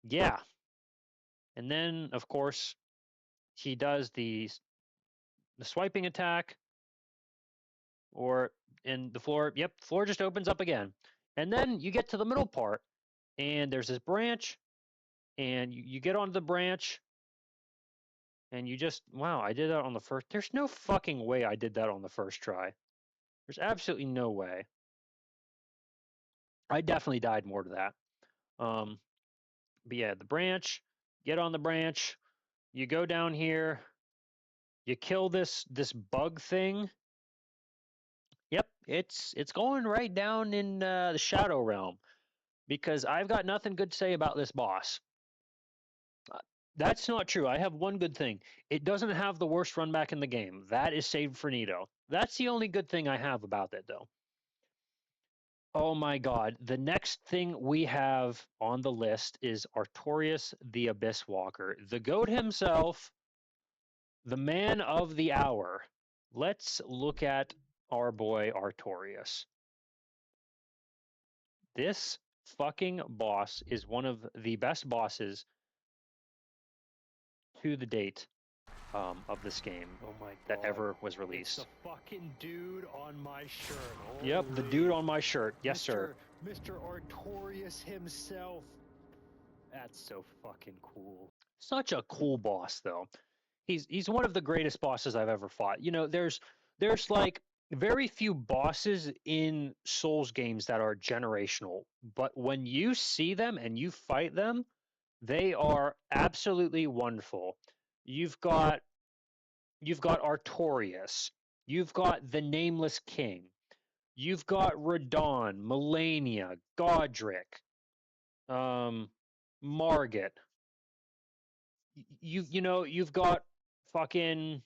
yeah. And then, of course, he does the swiping attack or and the floor, yep, floor just opens up again. And then you get to the middle part and there's this branch and you get onto the branch and you just, wow, I did that on the first. There's no fucking way I did that on the first try. There's absolutely no way. I definitely died more to that. But yeah, the branch, get on the branch, you go down here, you kill this bug thing. Yep, it's going right down in the shadow realm because I've got nothing good to say about this boss. That's not true. I have one good thing. It doesn't have the worst run back in the game. That is saved for Nito. That's the only good thing I have about it, though. Oh my god. The next thing we have on the list is Artorias the Abyss Walker. The goat himself, the man of the hour. Let's look at our boy Artorias. This fucking boss is one of the best bosses to the date of this game. Oh my that god. ever was It's released. the fucking dude on my shirt. Yep, the Holy dude on my shirt. Yes, sir. Mr. Artorias himself. That's so fucking cool. Such a cool boss, though. He's one of the greatest bosses I've ever fought. There's there's like very few bosses in Souls games that are generational, but when you see them and you fight them, they are absolutely wonderful. You've got you've got Artorias, you've got the Nameless King, you've got Radon, Melania, Godric, um, Margit. You've got fucking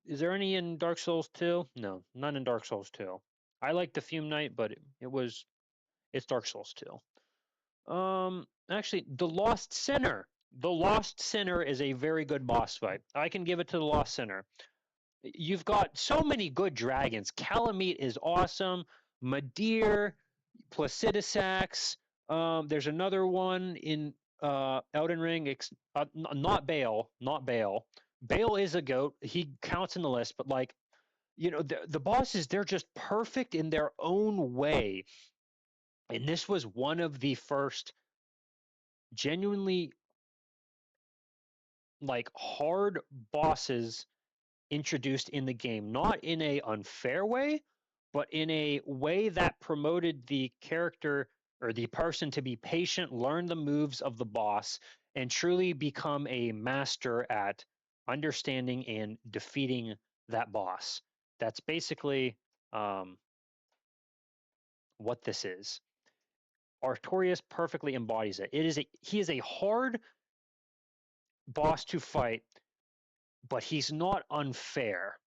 is there any in Dark Souls 2? No, none in Dark Souls 2. I like the Fume Knight, but it's Dark Souls 2. Actually, the Lost Sinner. The Lost Sinner is a very good boss fight. I can give it to the Lost Sinner. You've got so many good dragons. Calamite is awesome. Madir, Placidusax. There's another one in Elden Ring. Not Bale. Not Bale. Bale is a goat. He counts in the list, but like the bosses, they're just perfect in their own way. And this was one of the first genuinely like hard bosses introduced in the game, not in a unfair way, but in a way that promoted the character or the person to be patient, learn the moves of the boss, and truly become a master at understanding and defeating that boss. That's basically um, what this is. Artorias perfectly embodies it. He is a hard boss to fight, but he's not unfair.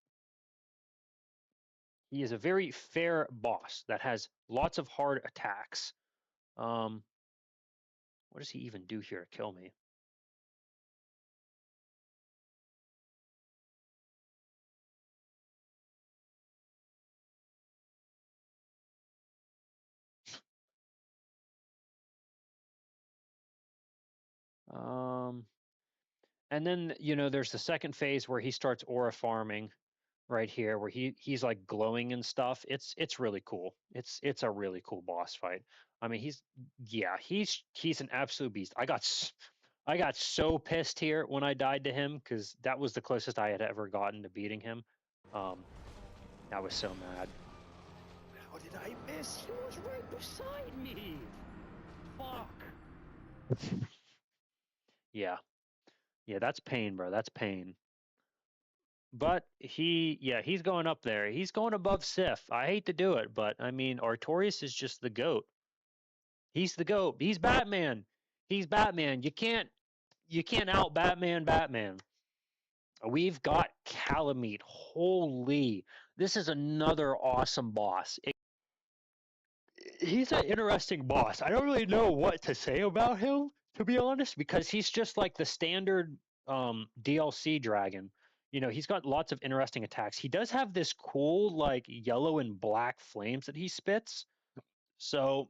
He is a very fair boss that has lots of hard attacks. What does he even do here to kill me? Um, and then there's the second phase where he starts aura farming right here, where he's like glowing and stuff. It's really cool. It's a really cool boss fight. I mean, he's an absolute beast. I got so pissed here when I died to him because that was the closest I had ever gotten to beating him. I was so mad. How did I miss? He was right beside me. Fuck. Yeah, yeah, that's pain, bro. That's pain. But he's going up there. He's going above Sif. I hate to do it, but I mean, Artorias is just the goat. He's the goat. He's Batman. He's Batman. You can't out Batman. Batman. We've got Calamite. Holy, this is another awesome boss. He's an interesting boss. I don't really know what to say about him, to be honest, because he's just like the standard DLC dragon. He's got lots of interesting attacks. He does have this cool like yellow and black flames that he spits. So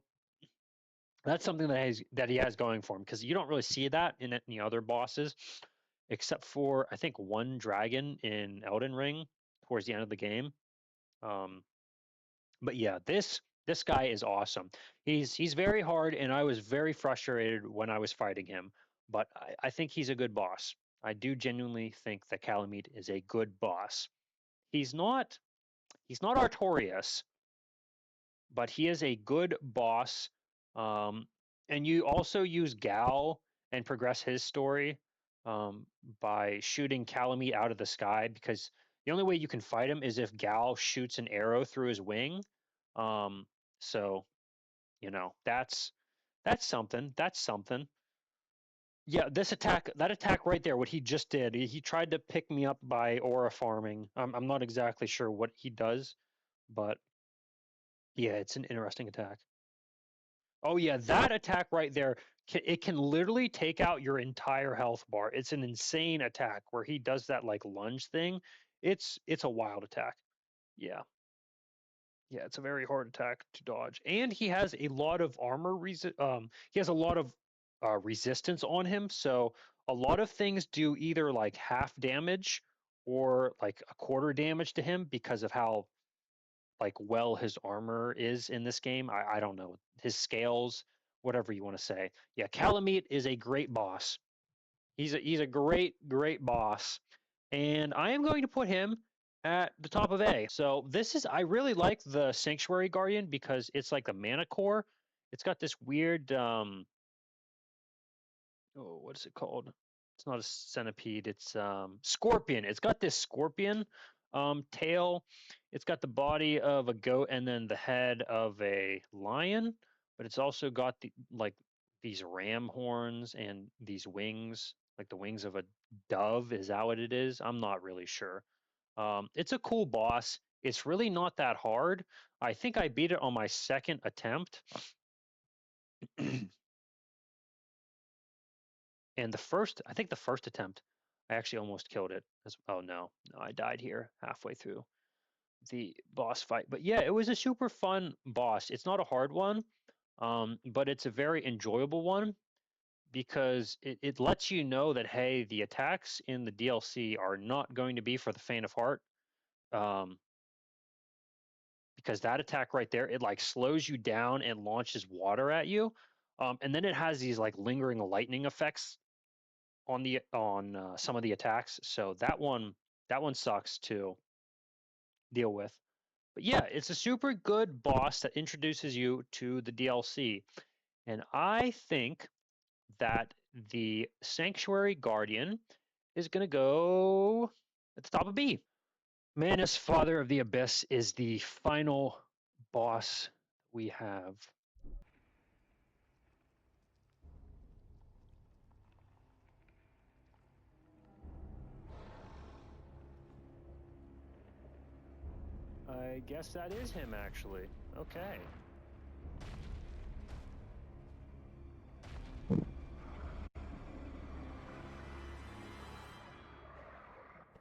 that's something that he has going for him because you don't really see that in any other bosses, except for I think one dragon in Elden Ring towards the end of the game. Um, but yeah, this guy is awesome. He's very hard, and I was very frustrated when I was fighting him. But I think he's a good boss. I do genuinely think that Calamite is a good boss. He's not he's not Artorias, but he is a good boss. Um, and you also use Gal and progress his story by shooting Calamite out of the sky because the only way you can fight him is if Gal shoots an arrow through his wing. Um, so that's something. That's something. Yeah, that attack right there, what he just did, he tried to pick me up by aura farming. I'm not exactly sure what he does, but yeah, it's an interesting attack. Oh yeah, that attack right there, it can literally take out your entire health bar. It's an insane attack where he does that like lunge thing. It's a wild attack. Yeah. Yeah, it's a very hard attack to dodge, and he has a lot of he has a lot of resistance on him. So a lot of things do either like half damage or like a quarter damage to him because of how like well his armor is in this game. I don't know his scales, whatever you want to say. Yeah, Calamite is a great boss. He's a great boss, and I am going to put him at the top of A. So this is I really like the Sanctuary Guardian because it's like a mana core. It's got this weird what is it called? It's not a centipede, it's scorpion. It's got this scorpion tail. It's got the body of a goat and then the head of a lion, but it's also got these ram horns and these wings, like the wings of a dove. Is that what it is? I'm not really sure. It's a cool boss. It's really not that hard. I think I beat it on my second attempt. And I think the first attempt, I actually almost killed it. Oh no, I died here halfway through the boss fight. But yeah, it was a super fun boss. It's not a hard one, but it's a very enjoyable one because it lets you know that, hey, the attacks in the DLC are not going to be for the faint of heart. Um, because that attack right there, it like slows you down and launches water at you. And then it has these like lingering lightning effects on some of the attacks. So that one sucks to deal with. But yeah, it's a super good boss that introduces you to the DLC. And I think that the Sanctuary Guardian is going to go at the top of B. Manus, Father of the Abyss, is the final boss we have. I guess that is him, actually. Okay.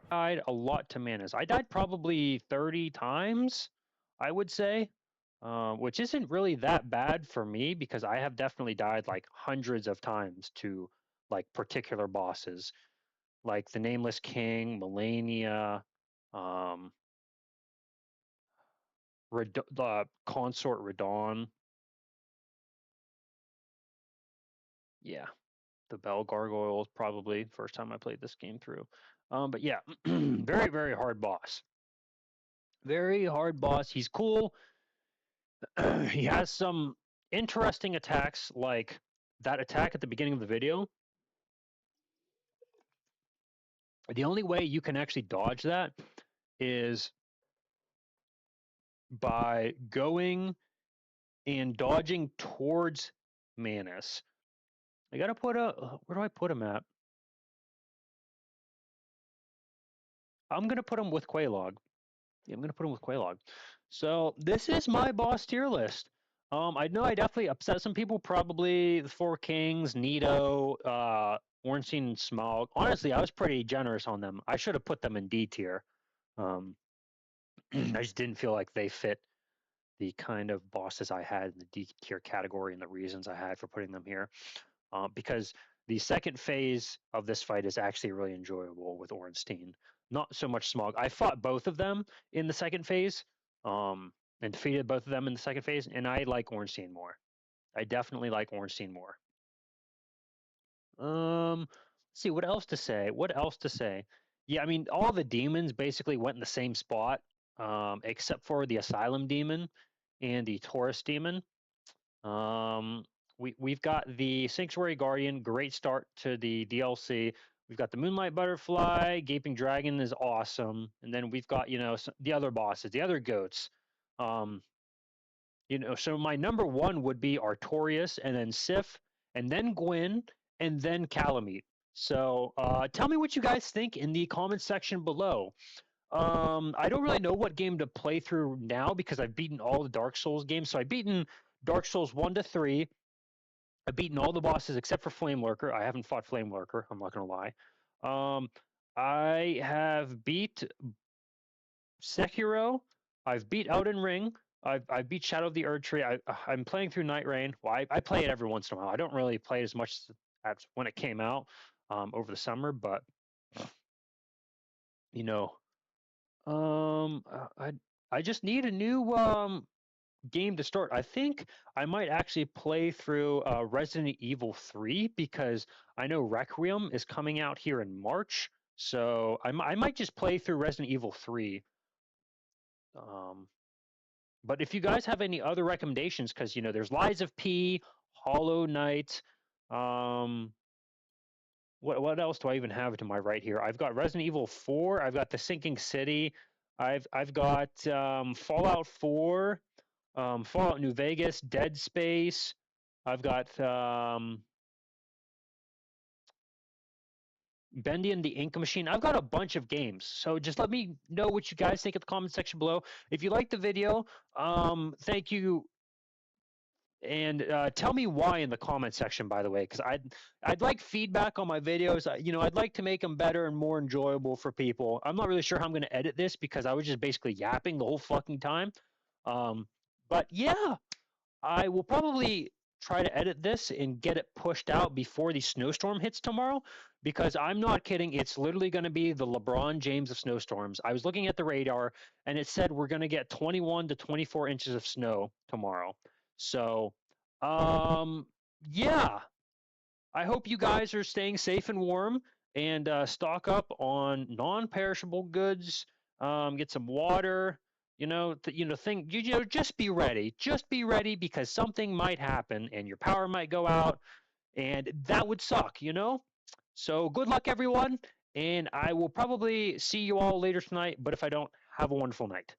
Died a lot to Manus. I died probably 30 times, I would say, which isn't really that bad for me because I have definitely died like hundreds of times to like particular bosses, like the Nameless King, Melania, um, the Consort Radon. Yeah, the Bell Gargoyles probably first time I played this game through. But yeah, very, very hard boss. Very hard boss. He's cool. He has some interesting attacks, like that attack at the beginning of the video. The only way you can actually dodge that is by going and dodging towards Manus. I gotta put where do I put him at? I'm gonna put him with Quaylog. Yeah, I'm gonna put him with Quaylog. So this is my boss tier list. I know I definitely upset some people. Probably the Four Kings, Nito, Ornstein, and Smog. Honestly, I was pretty generous on them. I should have put them in D tier. Um, I just didn't feel like they fit the kind of bosses I had in the D tier category and the reasons I had for putting them here. Because the second phase of this fight is actually really enjoyable with Ornstein. Not so much Smog. I fought both of them in the second phase, and defeated both of them in the second phase, and I like Ornstein more. I definitely like Ornstein more. Let's see what else to say. What else to say? Yeah, I mean, all the demons basically went in the same spot, except for the Asylum demon and the Taurus demon. Um, we've got the Sanctuary Guardian, great start to the DLC. We've got the Moonlight Butterfly, Gaping Dragon is awesome, and then we've got the other bosses, the other goats. Um, so my number one would be Artorias, and then Sif, and then Gwyn, and then Calamite. So tell me what you guys think in the comments section below. I don't really know what game to play through now because I've beaten all the Dark Souls games. So I've beaten Dark Souls 1 to 3. I've beaten all the bosses except for Flame Lurker. I haven't fought Flame Lurker, I'm not going to lie. I have beat Sekiro. I've beat Elden Ring. I've beat Shadow of the Erdtree. I'm playing through Night Rain. Well, I play it every once in a while. I don't really play it as much as when it came out over the summer, but you know, um, I I just need a new game to start. I think I might actually play through Resident Evil 3 because I know Requiem is coming out here in March. So I might just play through Resident Evil 3. But if you guys have any other recommendations, because there's Lies of P, Hollow Knight. What else do I even have to my right here? I've got Resident Evil 4. I've got The Sinking City. I've got Fallout 4, Fallout New Vegas, Dead Space. I've got Bendy and the Ink Machine. I've got a bunch of games. So just let me know what you guys think in the comment section below. If you liked the video, thank you. And tell me why in the comment section, by the way, because I'd like feedback on my videos. I'd like to make them better and more enjoyable for people. I'm not really sure how I'm going to edit this because I was just basically yapping the whole fucking time. But yeah, I will probably try to edit this and get it pushed out before the snowstorm hits tomorrow, because I'm not kidding. It's literally going to be the LeBron James of snowstorms. I was looking at the radar and it said we're going to get 21 to 24 inches of snow tomorrow. So, yeah, I hope you guys are staying safe and warm, and stock up on non-perishable goods. Get some water. Just be ready. Just be ready, because something might happen and your power might go out, and that would suck. So good luck, everyone, and I will probably see you all later tonight. But if I don't, have a wonderful night.